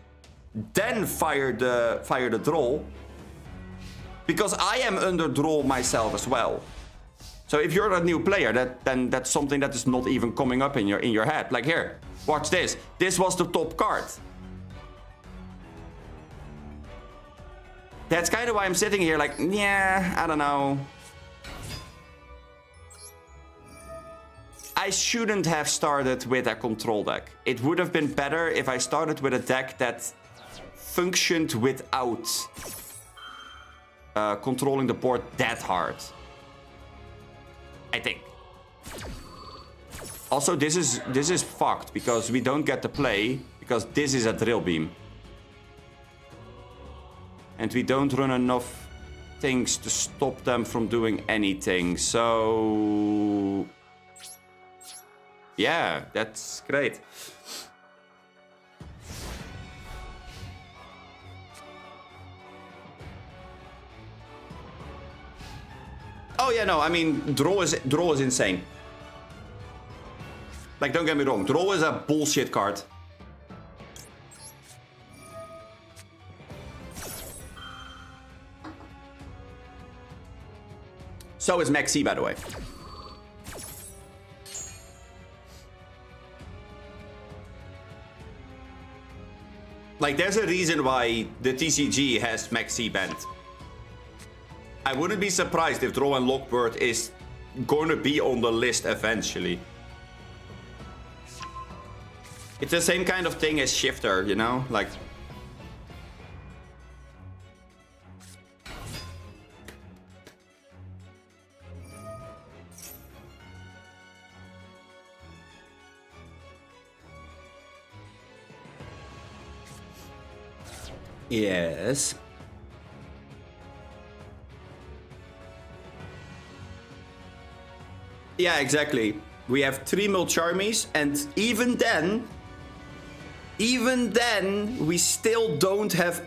then fire the draw, because I am under draw myself as well. So if you're a new player, then that's something that is not even coming up in your head. Like, here, watch this. This was the top card. That's kind of why I'm sitting here like, yeah, I don't know. I shouldn't have started with a control deck. It would have been better if I started with a deck that functioned without controlling the board that hard. I think. Also, this is fucked because we don't get to play because this is a drill beam. And we don't run enough things to stop them from doing anything. So yeah, that's great. Oh yeah, no, I mean, draw is insane. Like, don't get me wrong, draw is a bullshit card. So is Maxi, by the way. Like, there's a reason why the TCG has Maxi banned. I wouldn't be surprised if Draw and Lockbird is going to be on the list eventually. It's the same kind of thing as Shifter, you know? Like... Yes. Yeah, exactly. We have 3 Mulcharmies, and even then, we still don't have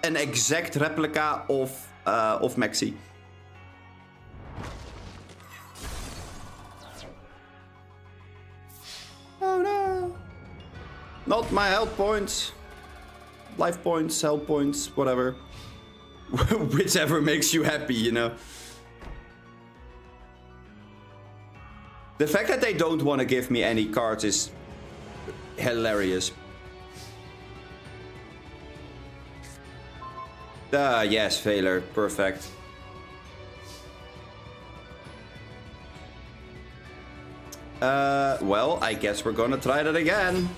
an exact replica of Maxi. Oh no! Not my health points. Life points, health points, whatever. Whichever makes you happy, you know. The fact that they don't want to give me any cards is hilarious. Yes, failure. Perfect. Well, I guess we're gonna try that again.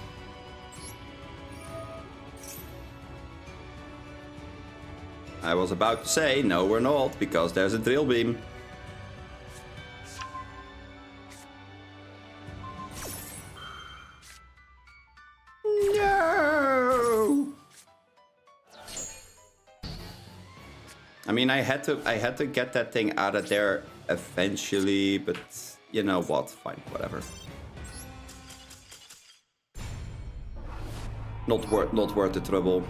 I was about to say, no we're not, because there's a drill beam. No! I mean, I had to get that thing out of there eventually, but you know what? Fine, whatever. Not worth the trouble.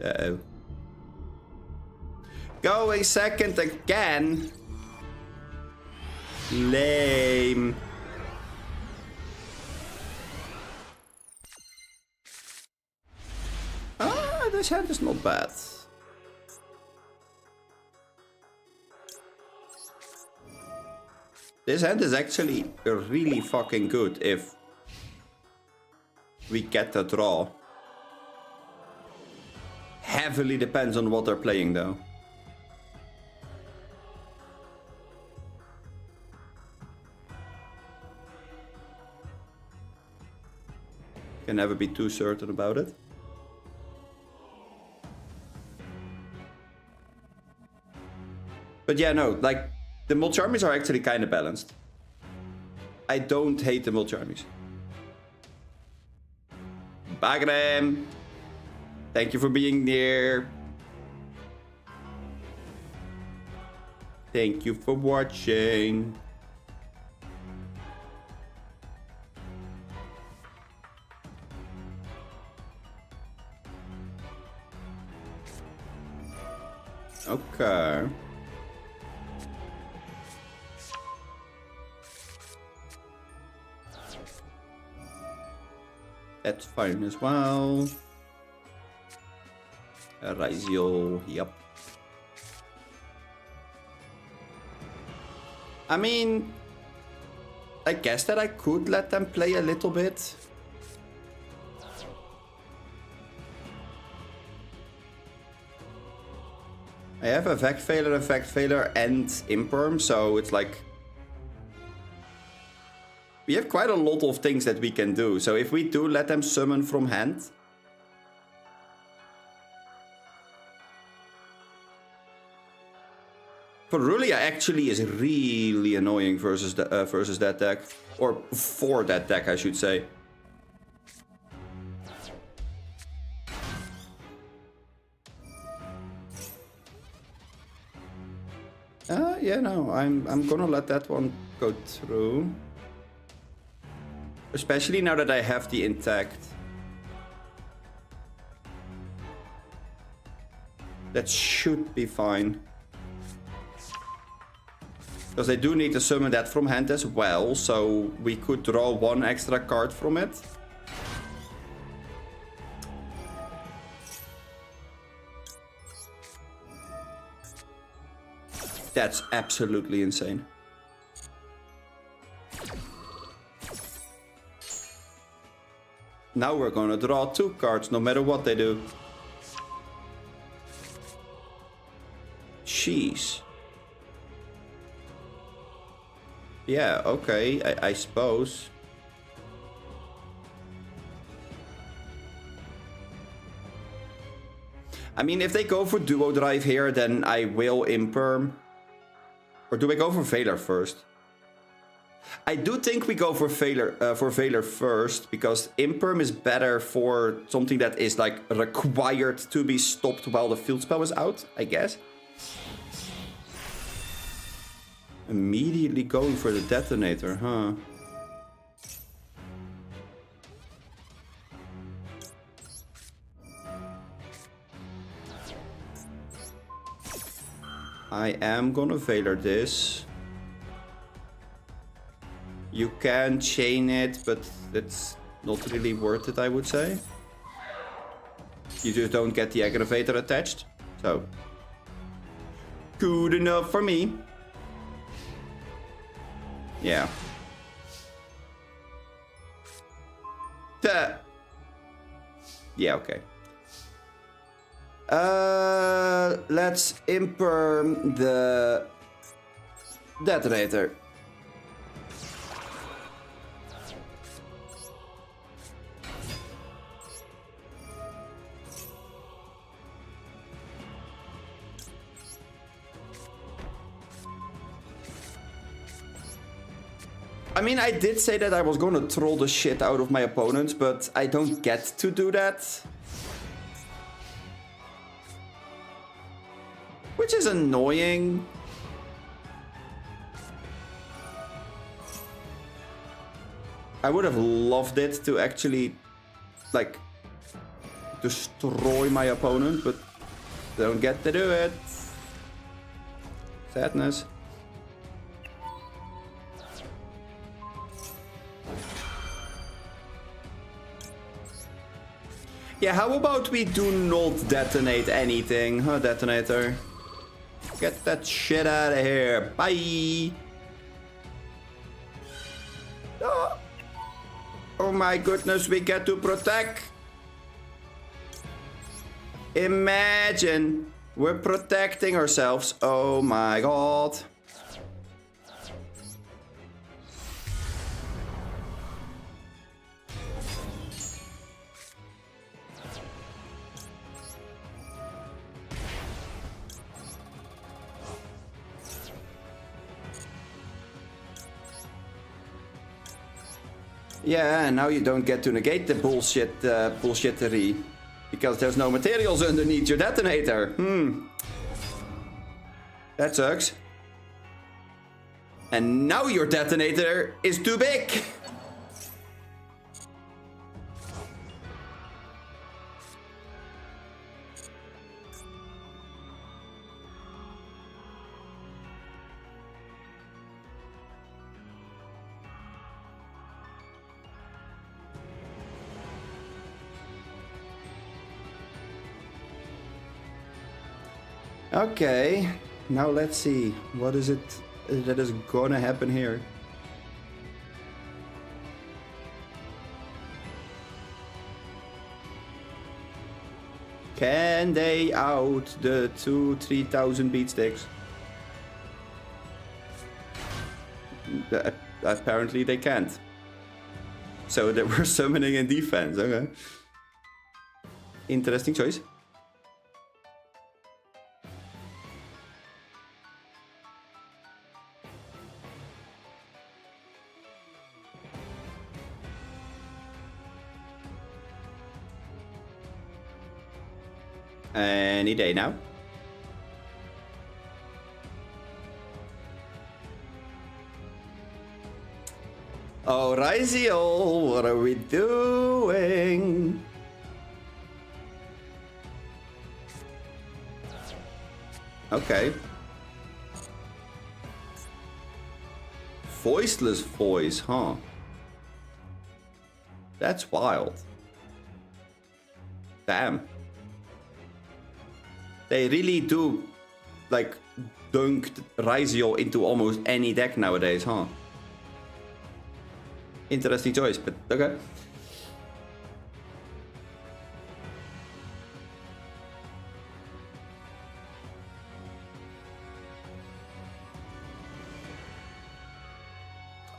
Uh-oh. Going second again. Lame. Ah, this hand is not bad. This hand is actually really fucking good if we get the draw. Heavily depends on what they're playing though. Can never be too certain about it. But yeah, no, like, the Mulcharmies are actually kind of balanced. I don't hate the Mulcharmies. Bagram! Thank you for being there. Thank you for watching. Okay. That's fine as well. Raizio, yep. I mean, I guess that I could let them play a little bit. I have Effect Failure, and Imperm, so it's like... We have quite a lot of things that we can do, so if we do let them summon from hand... Ferulia actually is really annoying versus that deck. Or for that deck, I should say. Yeah, no, I'm gonna let that one go through. Especially now that I have the intact. That should be fine. Because I do need to summon that from hand as well, so we could draw one extra card from it. That's absolutely insane. Now we're gonna draw 2 cards, no matter what they do. Jeez. Yeah, okay, I suppose. I mean, if they go for Duo Drive here, then I will Imperm. Or do I go for Veiler first? I do think we go for Veiler first, because Imperm is better for something that is like required to be stopped while the field spell is out, I guess. Immediately going for the detonator, huh? I am gonna Veiler this. You can chain it, but it's not really worth it, I would say. You just don't get the aggravator attached, so good enough for me. Yeah. Yeah, okay. Let's Imperm the detonator. I mean, I did say that I was gonna troll the shit out of my opponents, but I don't get to do that. Which is annoying. I would have loved it to actually, like, destroy my opponent, but don't get to do it. Sadness. Yeah, how about we do not detonate anything, huh, detonator? Get that shit out of here. Bye. Oh. Oh my goodness, we get to protect. Imagine we're protecting ourselves. Oh my god. Yeah, now you don't get to negate the bullshittery. Because there's no materials underneath your detonator. That sucks. And now your detonator is too big. Okay, now let's see. What is it that is gonna happen here? Can they out the 3,000 beat sticks? Apparently they can't. So they were summoning in defense, okay. Interesting choice. Any day now. Oh, Raziel, what are we doing? Okay. Voiceless voice, huh? That's wild. Damn. They really do, like, dunk Raziel into almost any deck nowadays, huh? Interesting choice, but okay.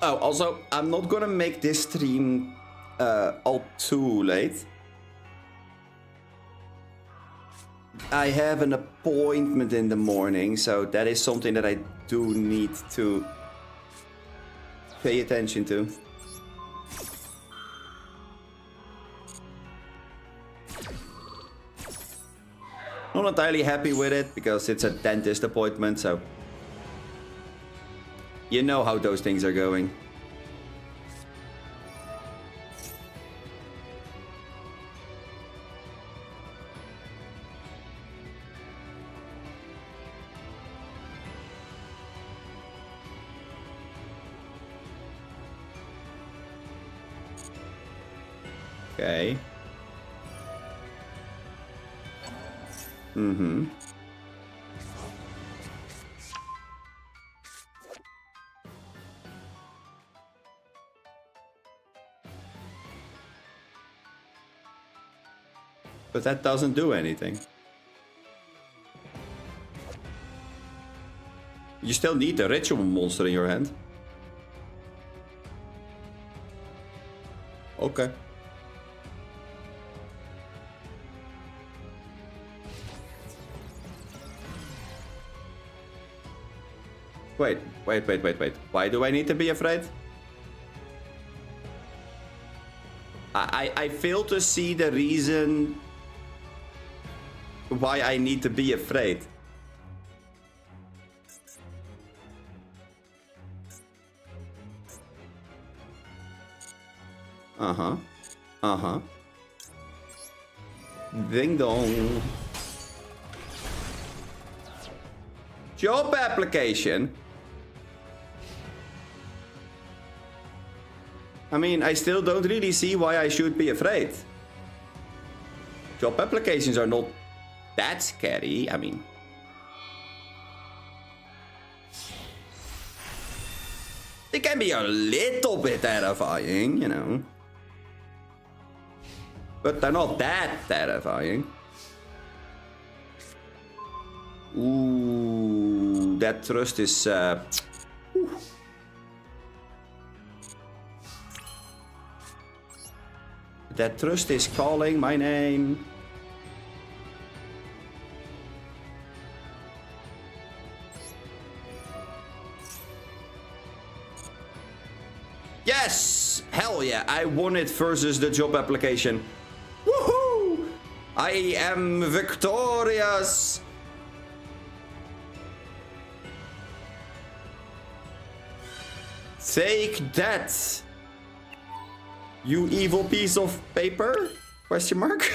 Oh, also, I'm not gonna make this stream all too late. I have an appointment in the morning, so that is something that I do need to pay attention to. Not entirely happy with it because it's a dentist appointment, so you know how those things are going. Okay. But that doesn't do anything. You still need the ritual monster in your hand. Okay. Wait. Why do I need to be afraid? I fail to see the reason why I need to be afraid. Ding dong. Job application. I mean, I still don't really see why I should be afraid. Job applications are not that scary, I mean. They can be a little bit terrifying, you know. But they're not that terrifying. Ooh, that trust is... That trust is calling my name. Yes! Hell yeah, I won it versus the job application. Woohoo! I am victorious! Take that! You evil piece of paper? Question mark?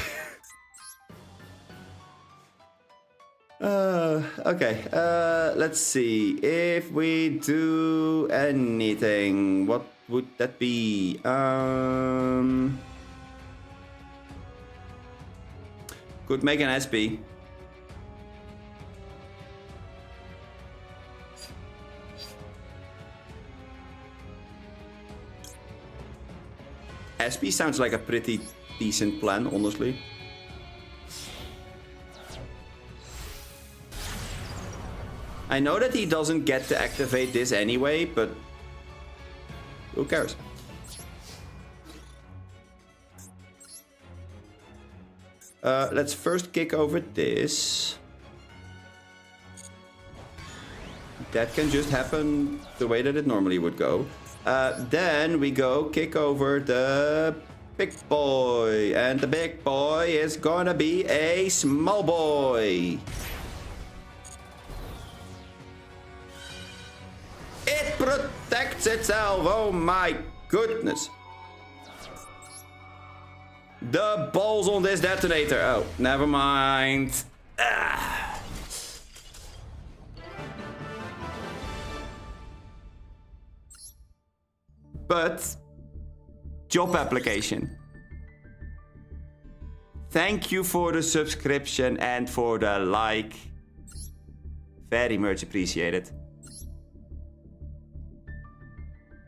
Okay, let's see. If we do anything, what would that be? Could make an SP. SP sounds like a pretty decent plan, honestly. I know that he doesn't get to activate this anyway, but who cares? Let's first kick over this. That can just happen the way that it normally would go. Then we go kick over the big boy. And the big boy is gonna be a small boy. It protects itself, oh my goodness. The balls on this detonator. Oh, never mind. But, job application. Thank you for the subscription and for the like. Very much appreciated.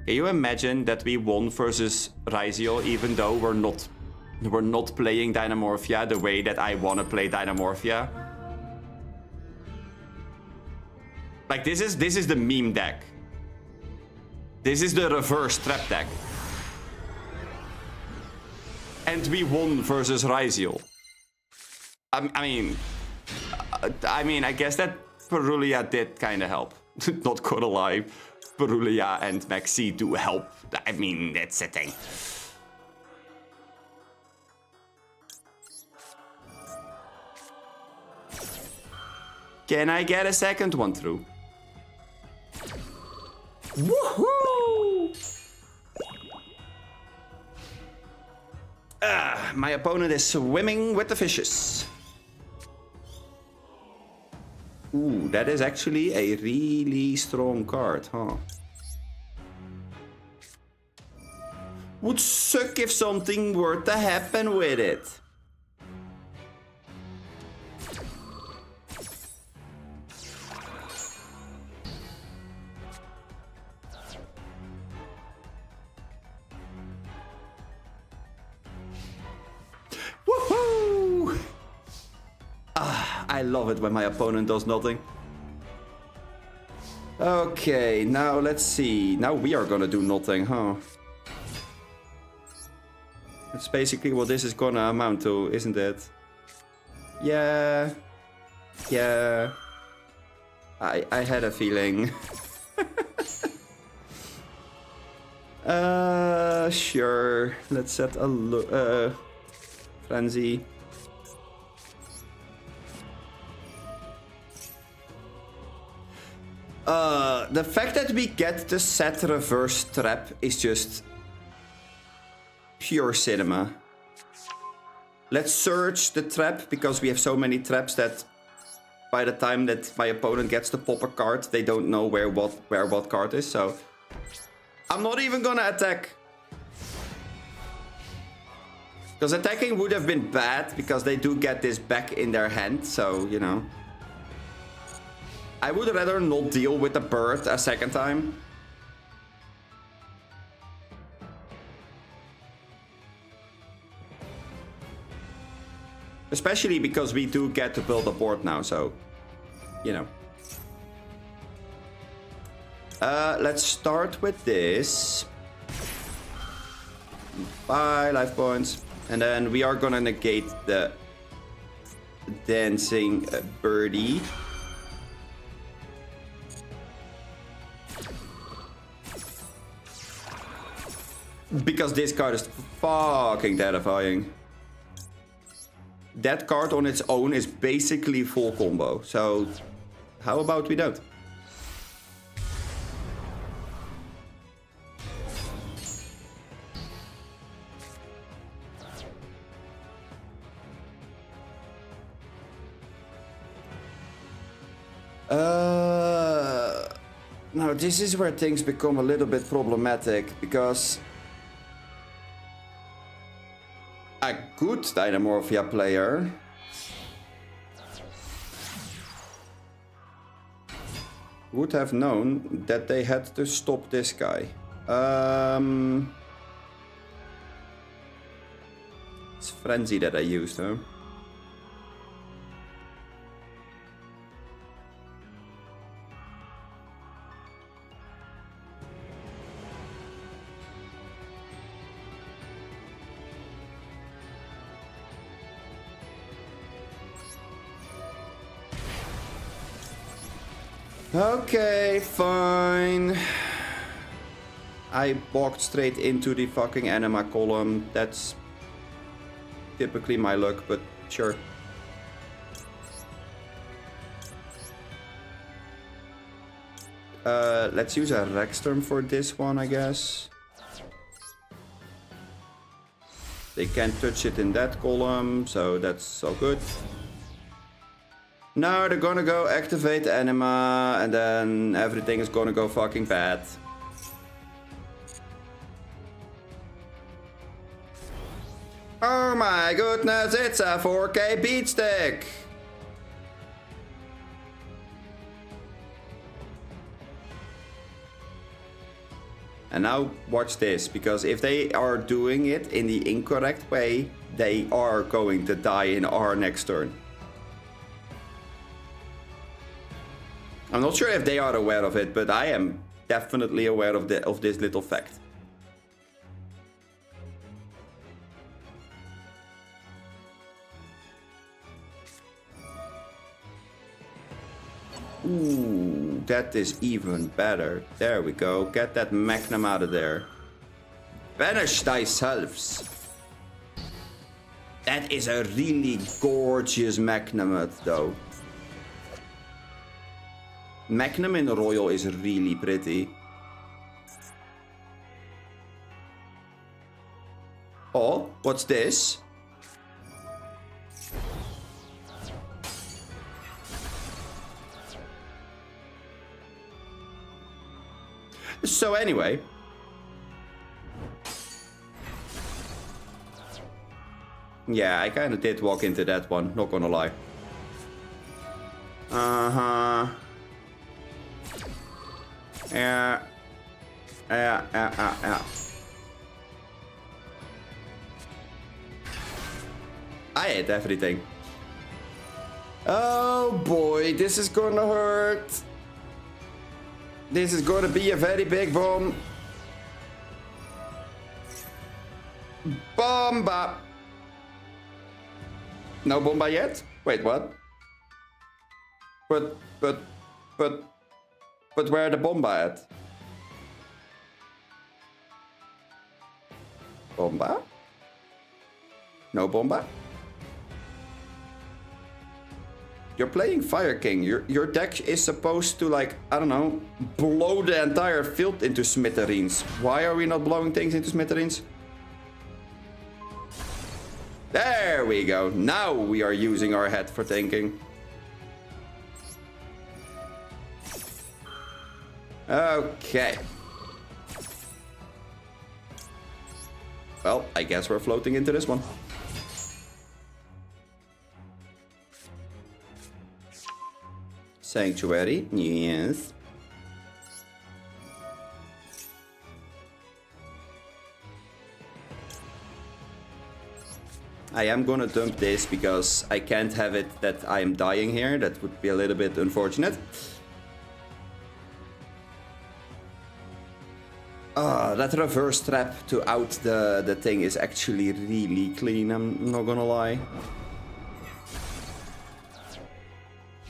Can you imagine that we won versus Raziel even though we're not playing Dinomorphia the way that I want to play Dinomorphia? Like this is the meme deck. This is the reverse trap deck. And we won versus Raziel. I mean, I guess that Perulia did kind of help. Not gonna lie. Perulia and Maxi do help. I mean, that's a thing. Can I get a second one through? Woohoo! My opponent is swimming with the fishes. Ooh, that is actually a really strong card, huh? Would suck if something were to happen with it. Woohoo! I love it when my opponent does nothing. Okay, now let's see. Now we are gonna do nothing, huh? That's basically what this is gonna amount to, isn't it? Yeah. Yeah. I had a feeling. Sure. Let's set a frenzy. The fact that we get the set reverse trap is just pure cinema. Let's search the trap because we have so many traps that by the time that my opponent gets to pop a card, they don't know where what card is. So I'm not even gonna attack. Because attacking would have been bad, because they do get this back in their hand, so, you know. I would rather not deal with the bird a second time. Especially because we do get to build a board now, so, you know. Let's start with this. Bye, life points. And then we are gonna negate the dancing birdie. Because this card is fucking terrifying. That card on its own is basically full combo. So how about we don't? Now this is where things become a little bit problematic, because a good Dinomorphia player would have known that they had to stop this guy. It's Frenzy that I used, huh? Okay, fine. I walked straight into the fucking anima column. That's typically my luck, but sure. Let's use a Rexstorm for this one, I guess. They can't touch it in that column, so that's all good. Now they're gonna go activate anima, and then everything is gonna go fucking bad. Oh my goodness, it's a 4K beat stick! And now watch this, because if they are doing it in the incorrect way, they are going to die in our next turn. I'm not sure if they are aware of it, but I am definitely aware of this little fact. Ooh, that is even better. There we go. Get that Magnum out of there. Banish thyself. That is a really gorgeous Magnum, though. Magnum in Royal is really pretty. Oh, what's this? So anyway. Yeah, I kind of did walk into that one, not gonna lie. Uh-huh. Yeah. I ate everything. Oh boy, this is gonna hurt. This is gonna be a very big bomb. Bomba. No bomba yet? Wait, what? But where the bomba at? Bomba? No bomba? You're playing Fire King. Your deck is supposed to, like, I don't know, blow the entire field into smithereens. Why are we not blowing things into smithereens? There we go. Now we are using our head for thinking. Okay. Well, I guess we're floating into this one. Sanctuary, yes. I am gonna dump this because I can't have it that I am dying here. That would be a little bit unfortunate. That reverse trap to out the thing is actually really clean, I'm not gonna lie.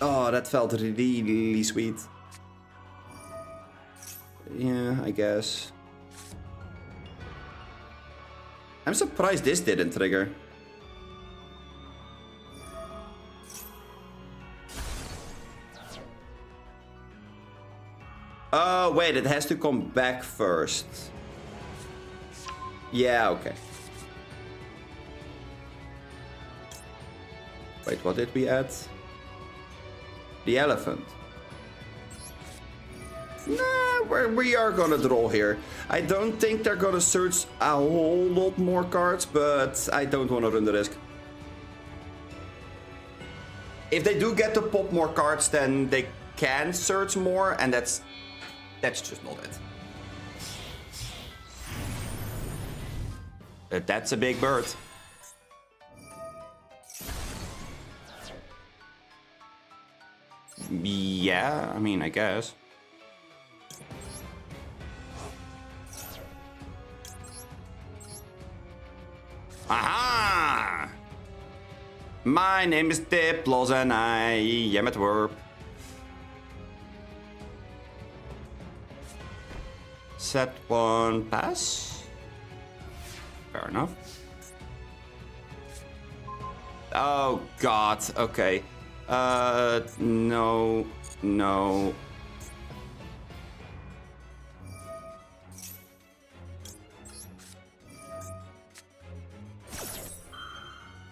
Oh, that felt really sweet. Yeah, I guess. I'm surprised this didn't trigger. Oh, wait, it has to come back first. Yeah, okay. Wait, what did we add? The elephant. Nah, we are gonna draw here. I don't think they're gonna search a whole lot more cards, but I don't want to run the risk. If they do get to pop more cards, then they can search more, and that's just not it. That's a big bird. Yeah, I mean, I guess. Aha! My name is Diplos and I am at work. Set one, pass. Fair enough. Oh god, okay. No.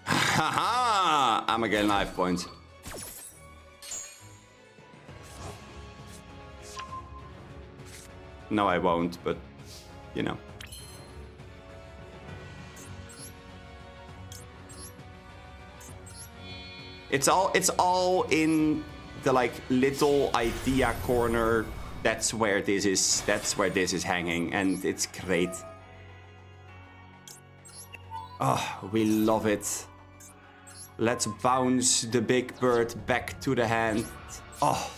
Haha! I'm gonna get 9 points. No, I won't, but you know. It's all in the like little idea corner. That's where this is hanging, and it's great. Oh, we love it. Let's bounce the big bird back to the hand. Oh.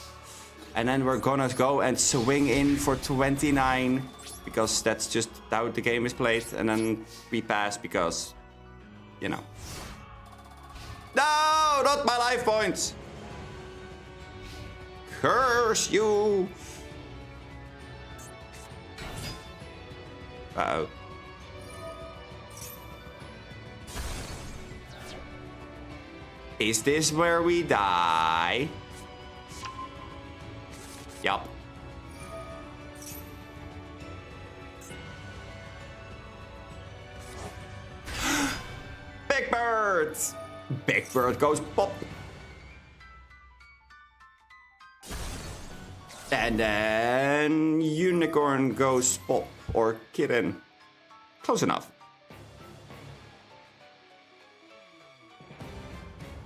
And then we're gonna go and swing in for 29, because that's just how the game is played. And then we pass because, you know. No, not my life points. Curse you. Uh-oh. Is this where we die? Yup. Big bird! Big bird goes pop. And then unicorn goes pop, or kitten. Close enough.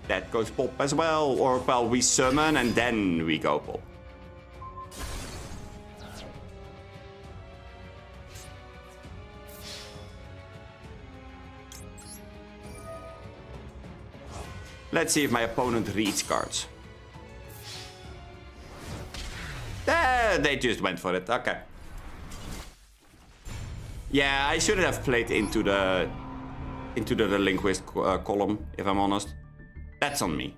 That goes pop as well, or well, we summon and then we go pop. Let's see if my opponent reads cards. They just went for it. Okay. Yeah, I shouldn't have played into the relinquished column, if I'm honest. That's on me.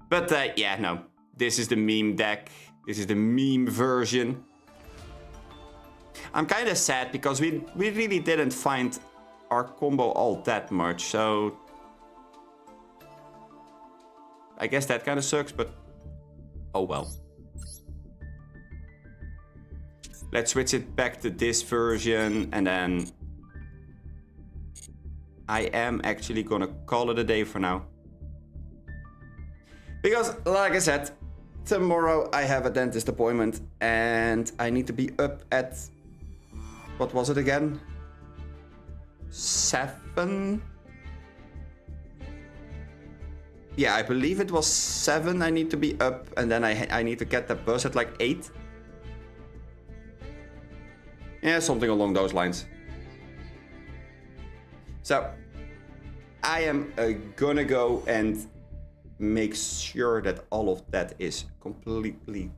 But yeah, no. This is the meme deck. This is the meme version. I'm kind of sad because we really didn't find our combo all that much, so I guess that kind of sucks, but oh well. Let's switch it back to this version, and then I am actually gonna call it a day for now. Because, like I said, tomorrow I have a dentist appointment, and I need to be up at What was it again? 7? Yeah, I believe it was 7. I need to be up, and then I need to get the bus at like 8. Yeah, something along those lines. So, I am gonna go and make sure that all of that is completely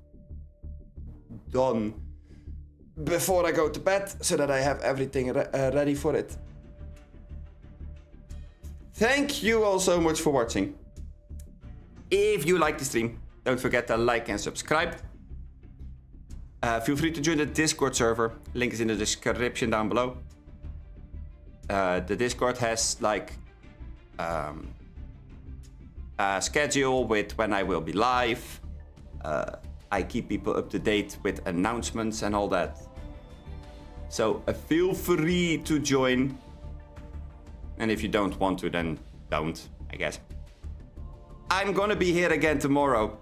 done before I go to bed, so that I have everything ready for it. Thank you all so much for watching. If you like the stream, don't forget to like and subscribe. Feel free to join the Discord server. Link is in the description down below. The Discord has like a schedule with when I will be live. I keep people up to date with announcements and all that. So feel free to join. And if you don't want to, then don't, I guess. I'm gonna be here again tomorrow.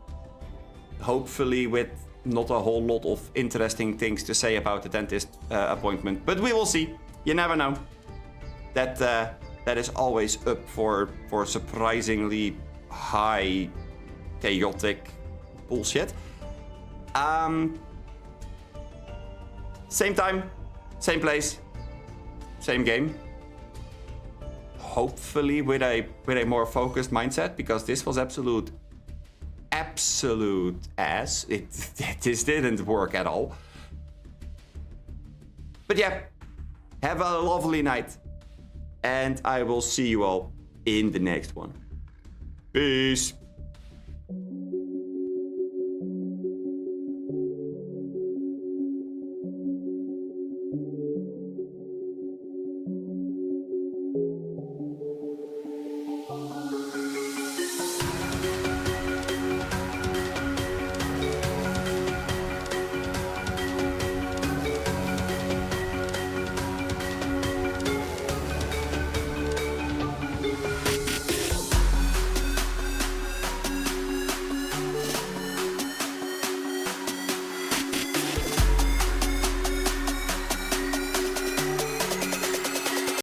Hopefully with not a whole lot of interesting things to say about the dentist appointment. But we will see. You never know. That is always up for surprisingly high chaotic bullshit. Same time, same place, same game. Hopefully with a more focused mindset, because this was absolute ass. This didn't work at all. But yeah, have a lovely night, and I will see you all in the next one. Peace.